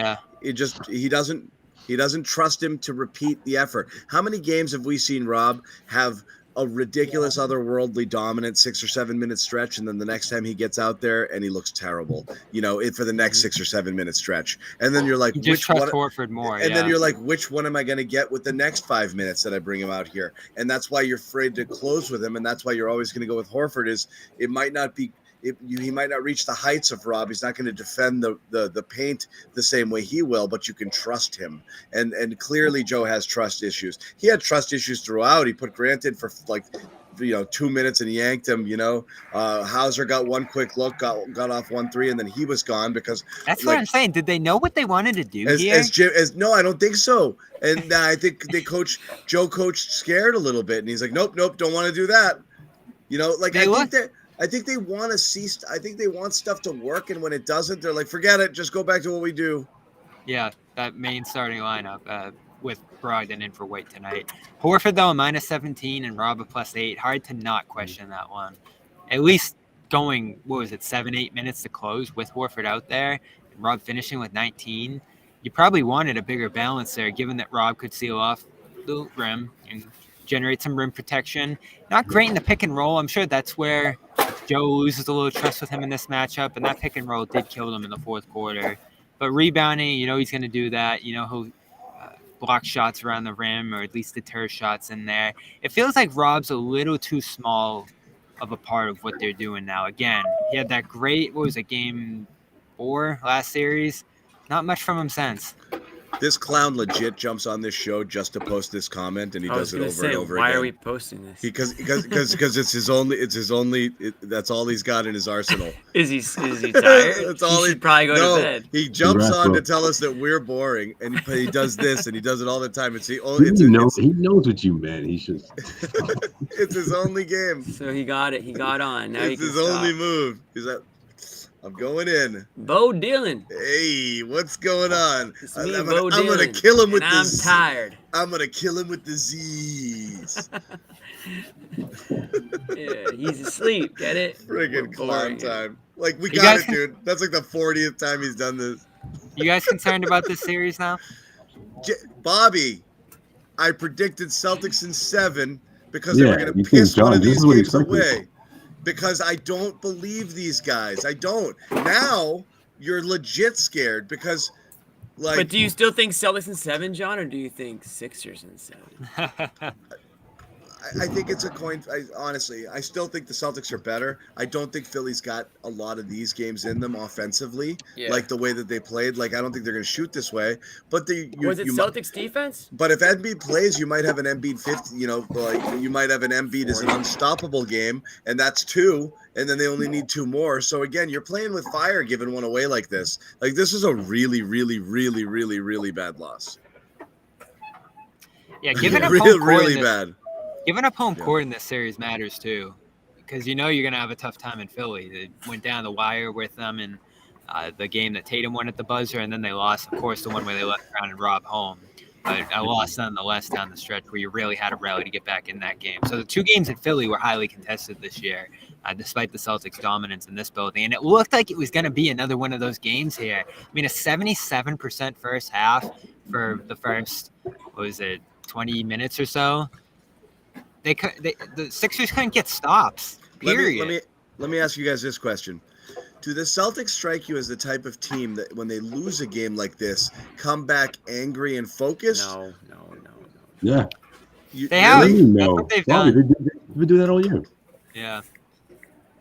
he doesn't trust him to repeat the effort. How many games have we seen Rob have a ridiculous, otherworldly, dominant 6 or 7 minute stretch, and then the next time he gets out there and he looks terrible, for the next 6 or 7 minute stretch, and then you're like, You just trust Horford more, and then you're like, which one am I going to get with the next 5 minutes that I bring him out here? And that's why you're afraid to close with him, and that's why you're always going to go with Horford. Is it might not be. He might not reach the heights of Rob. He's not going to defend the paint the same way he will, but you can trust him. And clearly Joe has trust issues. He had trust issues throughout. He put Grant in for 2 minutes and yanked him. Hauser got one quick look, got off 1-3, and then he was gone because that's what I'm saying. Did they know what they wanted to do here? No, I don't think so. And I think Joe coached scared a little bit, and he's like, nope, don't want to do that. I think they want to see. I think they want stuff to work, and when it doesn't, they're like, "Forget it. Just go back to what we do." Yeah, that main starting lineup with Brogdon in for White tonight. Horford though, -17 and Rob a +8. Hard to not question that one. At least going 7-8 minutes to close with Horford out there, and Rob finishing with 19. You probably wanted a bigger balance there, given that Rob could seal off the rim and generate some rim protection. Not great in the pick and roll. I'm sure that's where Joe loses a little trust with him in this matchup, and that pick and roll did kill them in the fourth quarter. But rebounding, he's going to do that. He'll block shots around the rim or at least deter shots in there. It feels like Rob's a little too small of a part of what they're doing now. Again, he had that great, game 4 last series. Not much from him since. This clown legit jumps on this show just to post this comment, and he does it over and over again. Why are we posting this? Because it's his only. That's all he's got in his arsenal. Is he tired? That's all he should probably go to bed. He jumps on to tell us that we're boring, and he does this, and he does it all the time. He knows what you meant. He should. It's his only game. So he got it. He got on. Now it's his only move. He's like, I'm going in. Bo Dylan. Hey, what's going on? It's me, I'm Bo Dylan. gonna kill him with and this. I'm tired. I'm gonna kill him with the Z's. Yeah, he's asleep. Get it? Friggin' clown time. Like, we got it, dude. That's like the 40th time he's done this. You guys concerned about this series now? Bobby, I predicted Celtics in 7 because they were gonna piss John, one of these games exactly. away. Because I don't believe these guys. I don't. Now you're legit scared because, But do you still think Celtics in 7, John, or do you think Sixers in 7? I think it's a coin. Honestly, I still think the Celtics are better. I don't think Philly's got a lot of these games in them offensively, like the way that they played. Like, I don't think they're going to shoot this way. But was it Celtics defense? But if Embiid plays, you might have an Embiid 50. You might have an Embiid as an unstoppable game, and that's 2. And then they only need 2 more. So again, you're playing with fire, giving one away like this. Like, this is a really, really, really, really, really bad loss. Yeah, giving up really bad. Giving up home court in this series matters too, because you're going to have a tough time in Philly. They went down the wire with them in the game that Tatum won at the buzzer, and then they lost, of course, the one where they left Brown and Rob home. But a loss nonetheless down the stretch where you really had to rally to get back in that game. So the 2 games in Philly were highly contested this year, despite the Celtics' dominance in this building. And it looked like it was going to be another one of those games here. I mean, a 77% first half for the first, 20 minutes or so. The Sixers couldn't get stops. Period. Let me ask you guys this question: do the Celtics strike you as the type of team that, when they lose a game like this, come back angry and focused? No. Yeah. They have. Really? That's No. what they've Bobby, done. they've been doing that all year. Yeah.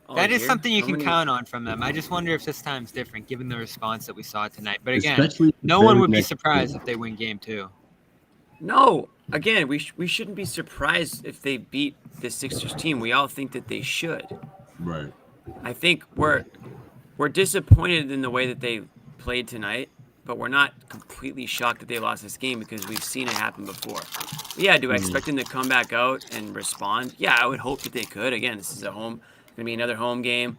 All That is year? something you How can many- count on from them. I just wonder if this time's different, given the response that we saw tonight. But again, Especially the no one very would be next surprised game. if they win game 2. No, again, we shouldn't be surprised if they beat the Sixers team. We all think that they should. Right. I think we're disappointed in the way that they played tonight, but we're not completely shocked that they lost this game because we've seen it happen before. But yeah, do I expect them to come back out and respond? Yeah, I would hope that they could. Again, this is gonna be another home game.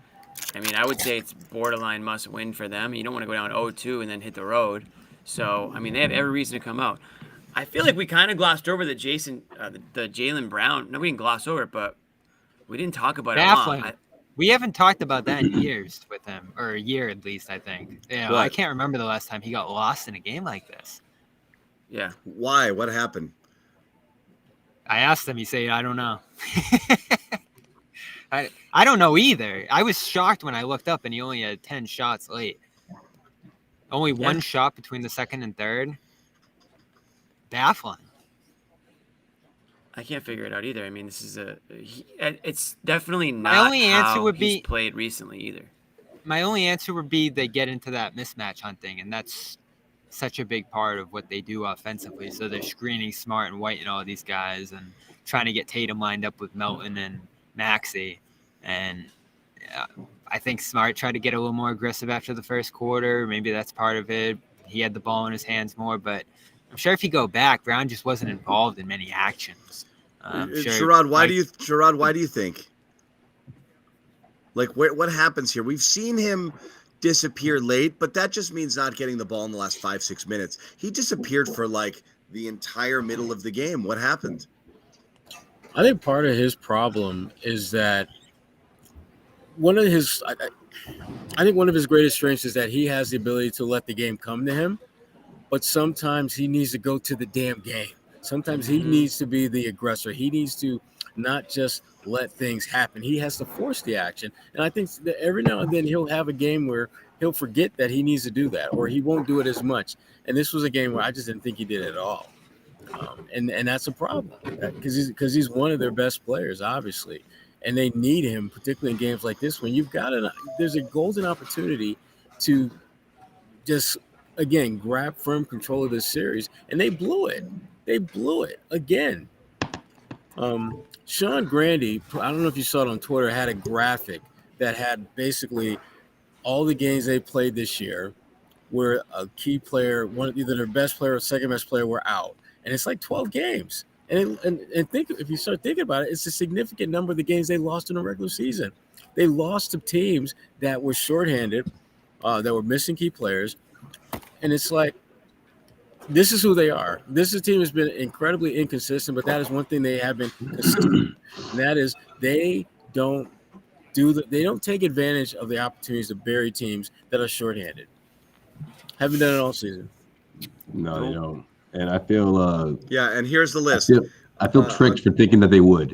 I mean, I would say it's borderline must win for them. You don't want to go down 0-2 and then hit the road. So, I mean, they have every reason to come out. I feel like we kind of glossed over the Jaylen Brown. No, we didn't gloss over it, but we didn't talk about it a lot. We haven't talked about that in years with him, or a year at least, I think. I can't remember the last time he got lost in a game like this. Yeah. Why? What happened? I asked him. He said, I don't know. I don't know either. I was shocked when I looked up and he only had 10 shots late. Only one shot between the second and third. Baffling. I can't figure it out either. I mean, this is it's definitely My not only how answer would he's be- played recently either. My only answer would be they get into that mismatch hunting, and that's such a big part of what they do offensively. So they're screening Smart and White and all these guys and trying to get Tatum lined up with Melton and Maxey. And I think Smart tried to get a little more aggressive after the first quarter. Maybe that's part of it. He had the ball in his hands more, but I'm sure if you go back, Brown just wasn't involved in many actions. Sherrod, why do you think? Like, what happens here? We've seen him disappear late, but that just means not getting the ball in the last 5-6 minutes. He disappeared for like the entire middle of the game. What happened? I think part of his problem is that I think one of his greatest strengths is that he has the ability to let the game come to him, but sometimes he needs to go to the damn game. Sometimes he needs to be the aggressor. He needs to not just let things happen. He has to force the action. And I think that every now and then he'll have a game where he'll forget that he needs to do that, or he won't do it as much. And this was a game where I just didn't think he did it at all. And that's a problem because he's one of their best players, obviously. And they need him, particularly in games like this when there's a golden opportunity to just, again, grab firm control of this series. And they blew it. They blew it again. Sean Grandy, I don't know if you saw it on Twitter, had a graphic that had basically all the games they played this year where a key player, either their best player or second best player, were out. And it's like 12 games. And think, if you start thinking about it, it's a significant number of the games they lost in the regular season. They lost to teams that were shorthanded, that were missing key players. And it's like, this is who they are. This team has been incredibly inconsistent, but that is one thing they have been consistent. And that is they don't take advantage of the opportunities to bury teams that are shorthanded. Haven't done it all season. No, they don't. And I feel and here's the list. I feel tricked for thinking that they would,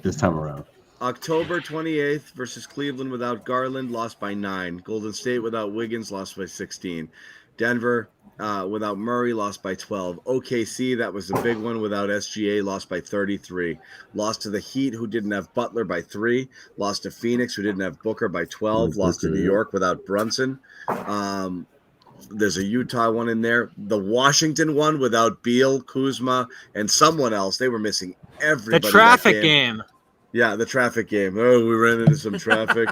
this time around. October 28th versus Cleveland without Garland, lost by 9. Golden State without Wiggins, lost by 16. Denver without Murray, lost by 12. OKC, that was the big one, without SGA, lost by 33. Lost to the Heat, who didn't have Butler, by 3. Lost to Phoenix, who didn't have Booker, by 12. Lost to New York without Brunson. There's a Utah one in there. The Washington one without Beal, Kuzma, and someone else. They were missing everybody. The traffic game. Yeah, the traffic game. Oh, we ran into some traffic.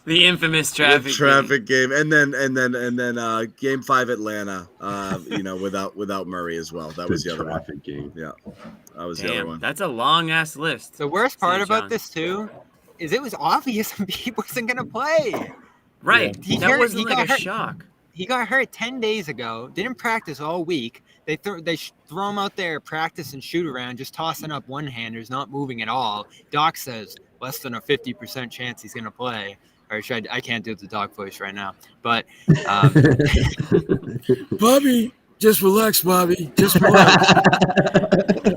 The infamous traffic game. And then game 5 Atlanta, without Murray as well. That was the other one. Traffic game. Yeah. That was the other one. That's a long ass list. The worst part about this too is it was obvious he wasn't gonna play. Right. Yeah. That wasn't like a shock. He got hurt 10 days ago, didn't practice all week. They throw him out there, practice and shoot around, just tossing up one-handers, not moving at all. Doc says less than a 50% chance he's going to play. Or I can't do the Doc voice right now. But Bobby, just relax, Bobby. Just relax.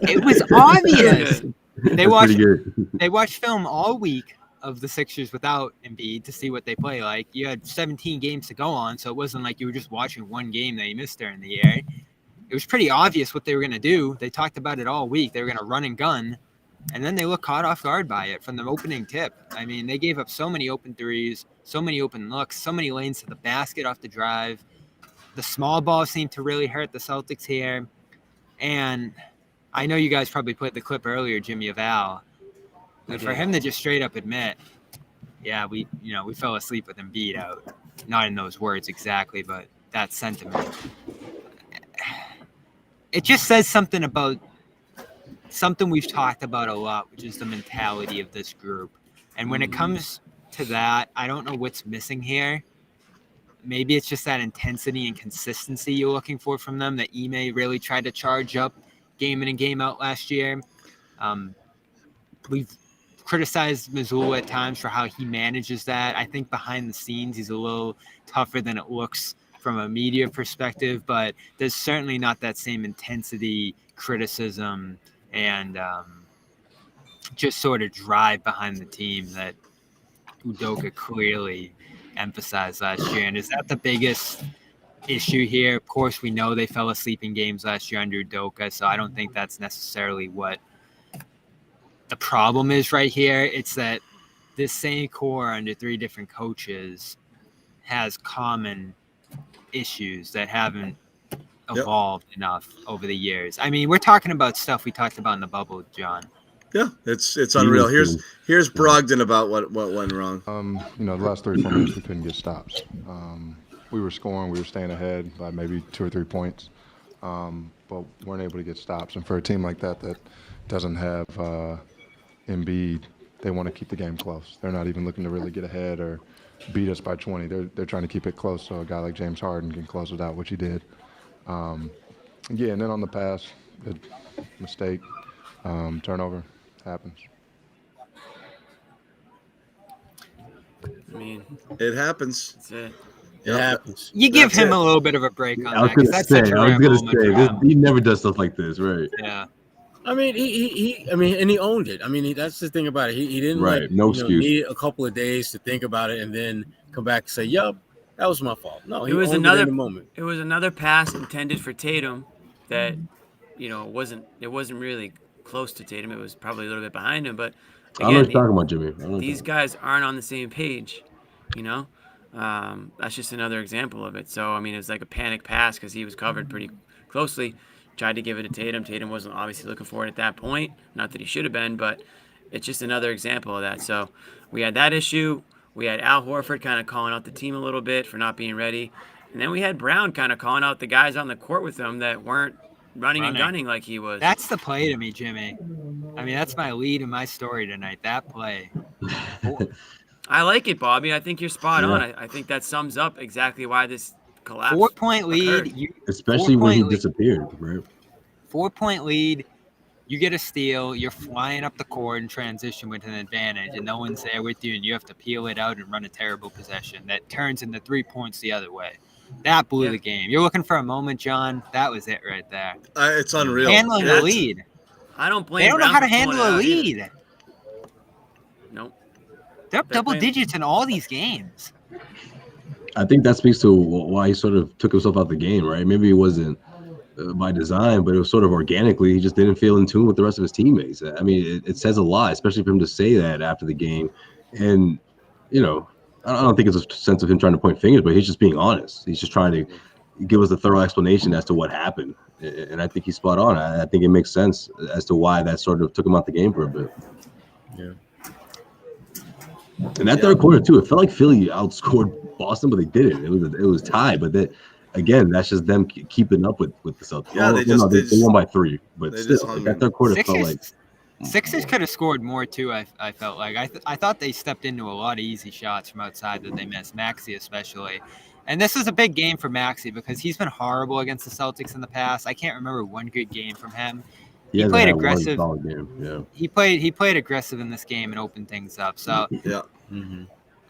It was obvious. They watched film all week of the Sixers without Embiid to see what they play like. You had 17 games to go on, so it wasn't like you were just watching one game that you missed during the year. it was pretty obvious what they were going to do. They talked about it all week. They were going to run and gun, and then they looked caught off guard by it from the opening tip. I mean, they gave up so many open threes, so many open looks, so many lanes to the basket off the drive. The small ball seemed to really hurt the Celtics here. And I know you guys probably put the clip earlier, Jimmy, of Al. But for him to just straight up admit, yeah, we fell asleep with Embiid out. Not in those words exactly, but that sentiment. It just says something about something we've talked about a lot, which is the mentality of this group. And when it comes to that, I don't know what's missing here. Maybe it's just that intensity and consistency you're looking for from them that Ime really tried to charge up game in and game out last year. We've criticized Mazzulla at times for how he manages that. I think behind the scenes, he's a little tougher than it looks from a media perspective, but there's certainly not that same intensity, criticism, and just sort of drive behind the team that Udoka clearly emphasized last year. And is that the biggest issue here? Of course, we know they fell asleep in games last year under Udoka, so I don't think that's necessarily what the problem is right here. It's that this same core under three different coaches has common issues that haven't evolved enough over the years. I mean, we're talking about stuff we talked about in the bubble, John. Yeah, it's unreal. Here's Brogdon about what went wrong. The last 3 or 4 minutes we couldn't get stops. We were scoring, we were staying ahead by maybe 2 or 3 points, but weren't able to get stops. And for a team like that doesn't have Embiid, they want to keep the game close. They're not even looking to really get ahead or beat us by 20. They're trying to keep it close so a guy like James Harden can close it out, which he did. And then on the pass, good mistake, turnover happens. I mean, it happens. That's it. It happens. You give him a little bit of a break on I was that. gonna say, he never does stuff like this, right? Yeah. I mean, and he owned it. I mean, that's the thing about it. He didn't need a couple of days to think about it and then come back and say, "Yup, that was my fault." No, he owned it in the moment. It was another pass intended for Tatum that, it wasn't really close to Tatum. It was probably a little bit behind him, but again, I know what you're talking about, Jimmy. These guys aren't on the same page, That's just another example of it. So, I mean, it was like a panic pass because he was covered pretty closely. Tried to give it to Tatum. Tatum wasn't obviously looking for it at that point. Not that he should have been, but it's just another example of that. So we had that issue. We had Al Horford kind of calling out the team a little bit for not being ready. And then we had Brown kind of calling out the guys on the court with him that weren't running and gunning like he was. That's the play to me, Jimmy. I mean, that's my lead in my story tonight, that play. I like it, Bobby. I think you're spot on. I think that sums up exactly why this collapse 4-point lead. Especially when he disappeared, right? 4-point lead. You get a steal. You're flying up the court in transition with an advantage, and no one's there with you, and you have to peel it out and run a terrible possession that turns into 3 points the other way. That blew the game. You're looking for a moment, John. That was it right there. It's unreal. Handling the lead. I don't blame. They don't know how to handle a lead. Nope. They're up double digits in all these games. I think that speaks to why he sort of took himself out of the game, right? Maybe it wasn't by design, but it was sort of organically. He just didn't feel in tune with the rest of his teammates. I mean, it says a lot, especially for him to say that after the game. And, I don't think it's a sense of him trying to point fingers, but he's just being honest. He's just trying to give us a thorough explanation as to what happened. And I think he's spot on. I think it makes sense as to why that sort of took him out the game for a bit. Yeah. And that third quarter too, it felt like Philly outscored Boston, but they didn't. It was tied, but again, that's just them keeping up with the Celtics. Yeah, they won by 3, but still, that third quarter felt like Sixers could have scored more too. I felt like I thought they stepped into a lot of easy shots from outside that they missed, Maxey especially. And this was a big game for Maxey because he's been horrible against the Celtics in the past. I can't remember one good game from him. He played aggressive. Yeah. He played aggressive in this game and opened things up. So yeah.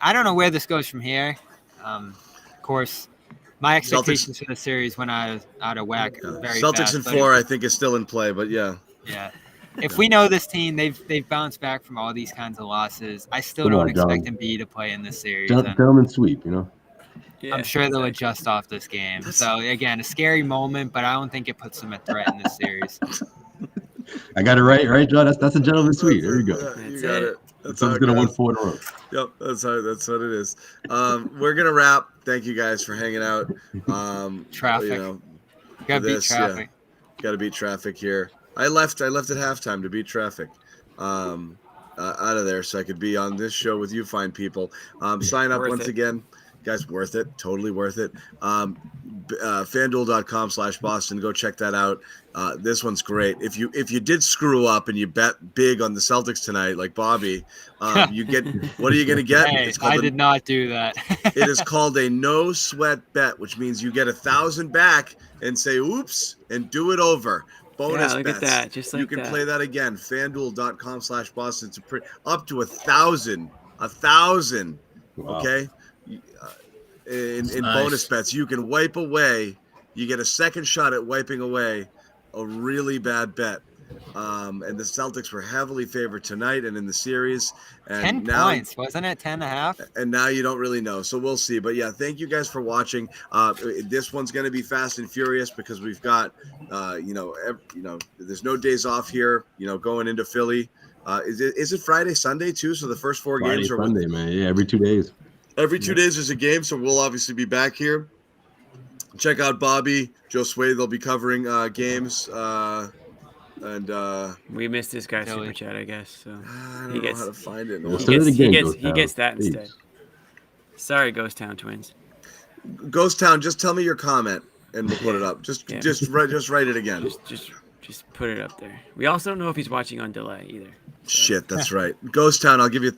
I don't know where this goes from here. Of course, my expectations for the series went out of whack. Very Celtics fast, in 4, I think, is still in play, but yeah. Yeah. If we know this team, they've bounced back from all these kinds of losses. I still don't expect Embiid to play in this series. Gentleman sweep, Yeah, I'm sure they'll exactly. adjust off this game. So again, a scary moment, but I don't think it puts them at threat in this series. I got it right, John. That's a gentleman's sweet. There you go. You got it. That's how Someone's it gonna win goes. 4 in a row. Yep, that's what it is. We're gonna wrap. Thank you guys for hanging out. Traffic. You know, Gotta beat traffic. Got to beat traffic here. I left at halftime to beat traffic. Out of there so I could be on this show with you fine people. Sign up once again. Guys, worth it. Totally worth it. FanDuel.com/Boston. Go check that out. This one's great. If you did screw up and you bet big on the Celtics tonight, like Bobby, you get what are you going to get? Hey, I did not do that. It is called a no sweat bet, which means you get 1,000 back and say oops and do it over. Bonus look bets. At that. Just like you can that. play that again. FanDuel.com/Boston. It's up to 1,000. 1,000. Wow. Okay. In Nice. bonus bets, you can wipe away. You get a second shot at wiping away a really bad bet. And the Celtics were heavily favored tonight and in the series. And 10 points, wasn't it? 10.5. And now you don't really know, so we'll see. But yeah, thank you guys for watching. This one's going to be fast and furious because we've got, there's no days off here. Going into Philly. Is it Friday, Sunday too? So the first 4 Friday, games are Sunday, man. Yeah, every 2 days. Every 2 days there's a game, so we'll obviously be back here. Check out Bobby, Josue. They'll be covering games. And we missed this guy's super chat, I guess. So I don't know how to find it. He gets that instead. Sorry, Ghost Town Twins. Ghost Town, just tell me your comment and we'll put it up. Just write it again. Just put it up there. We also don't know if he's watching on delay either. So. Shit, that's right. Ghost Town, I'll give you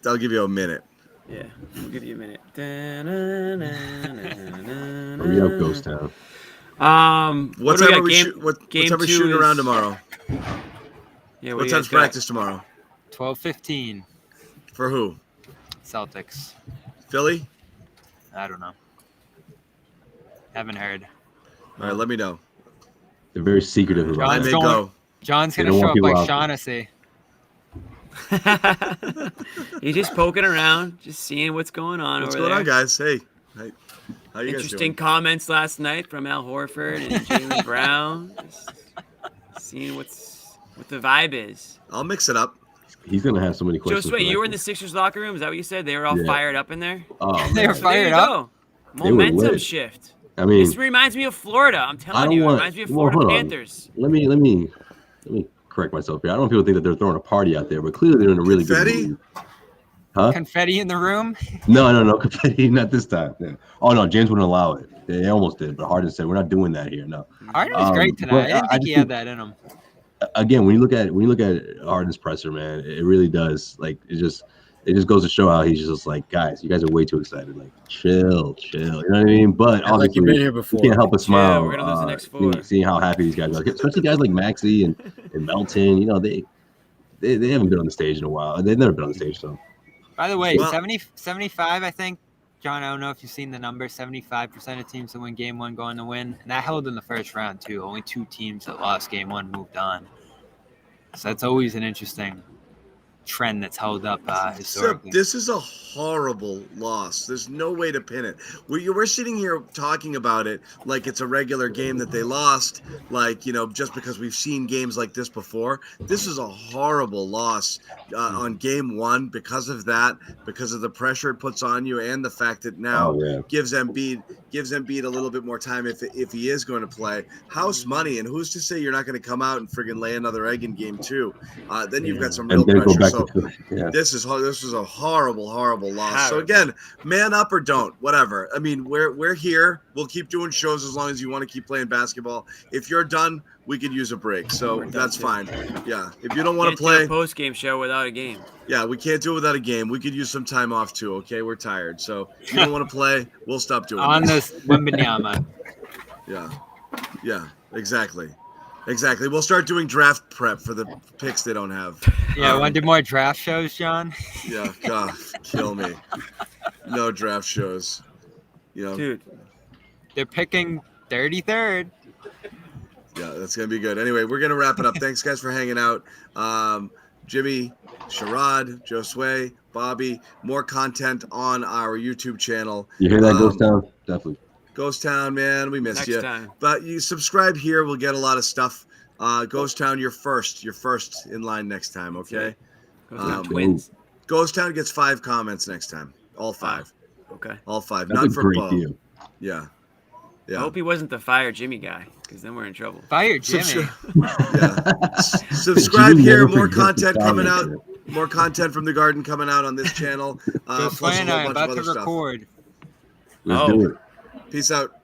a minute. Yeah, we'll give you a minute. Hurry up, Ghost Town. What time are we shooting around tomorrow? Yeah, what time's practice tomorrow? 12:15. For who? Celtics. Philly? I don't know. Haven't heard. All right, let me know. They're very secretive about I it. may go. John's gonna show up like Shaughnessy. He's just poking around, just seeing what's going on What's over going there. on, guys? Hey, how you guys Interesting doing? comments last night from Al Horford and Jaylen Brown. Just seeing what the vibe is. I'll mix it up. He's gonna have so many questions. Josue, you were in the Sixers locker room. Is that what you said? They were all fired up in there. Oh, they were fired up. Momentum shift. I mean, this reminds me of Florida. I'm telling you, it reminds me of Florida Panthers. Let me correct myself here. I don't want people to think that they're throwing a party out there, but clearly they're in a really good mood. Huh? Confetti in the room? No, confetti, not this time. Yeah. Oh no, James wouldn't allow it. They almost did, but Harden said we're not doing that here. No. Harden was great tonight. I didn't think he had that in him. Again, when you look at Harden's presser, man, it really does. Like it just goes to show how he's just like, guys, you guys are way too excited. Like, chill. You know what I mean? But obviously, like you've been here before. You can't help but smile. We're gonna lose the next 4. Seeing how happy these guys are, especially guys like Maxey and Melton. You know, they haven't been on the stage in a while. They've never been on the stage, so. By the way, 75, I think. John, I don't know if you've seen the number. 75% of teams that win game 1 going to win. And that held in the first round, too. Only 2 teams that lost game 1 moved on. So that's always an interesting trend that's held up historically. This is a horrible loss. There's no way to pin it. We're sitting here talking about it like it's a regular game that they lost, like, just because we've seen games like this before. This is a horrible loss on game 1 because of that, because of the pressure it puts on you, and the fact that now gives Embiid a little bit more time if he is going to play. House money, and who's to say you're not going to come out and friggin' lay another egg in game 2? Then you've got some real pressure. So this is a horrible loss. So again, man up or don't, whatever. I mean, we're here. We'll keep doing shows as long as you want to keep playing basketball. If you're done, we could use a break. So that's fine. Yeah. If you don't want to play a post-game show without a game. Yeah, we can't do it without a game. We could use some time off too. Okay, we're tired. So if you don't want to play, we'll stop doing on this Wembanyama. Yeah. Exactly. We'll start doing draft prep for the picks they don't have. Yeah, want to do more draft shows, John? Yeah, God, kill me. No draft shows. Dude. They're picking 33rd. Yeah, that's going to be good. Anyway, we're going to wrap it up. Thanks, guys, for hanging out. Jimmy, Sherrod, Josue, Bobby. More content on our YouTube channel. You hear that, Ghost Town? Definitely. Ghost Town, man, we miss Next you. time. But you subscribe here, we'll get a lot of stuff. Ghost Town, you're first in line next time, okay? Ghost Town twins. Ghost Town gets 5 comments next time. All 5. Okay. All 5. That's None a for great Bo. deal. Yeah. I hope he wasn't the Fire Jimmy guy, because then we're in trouble. Fire Jimmy. Subscribe Jimmy here. never More forgets content the coming out. Fire. More content from the Garden coming out on this channel. Plus a whole bunch of about other to stuff. record. Let's do it. Peace out.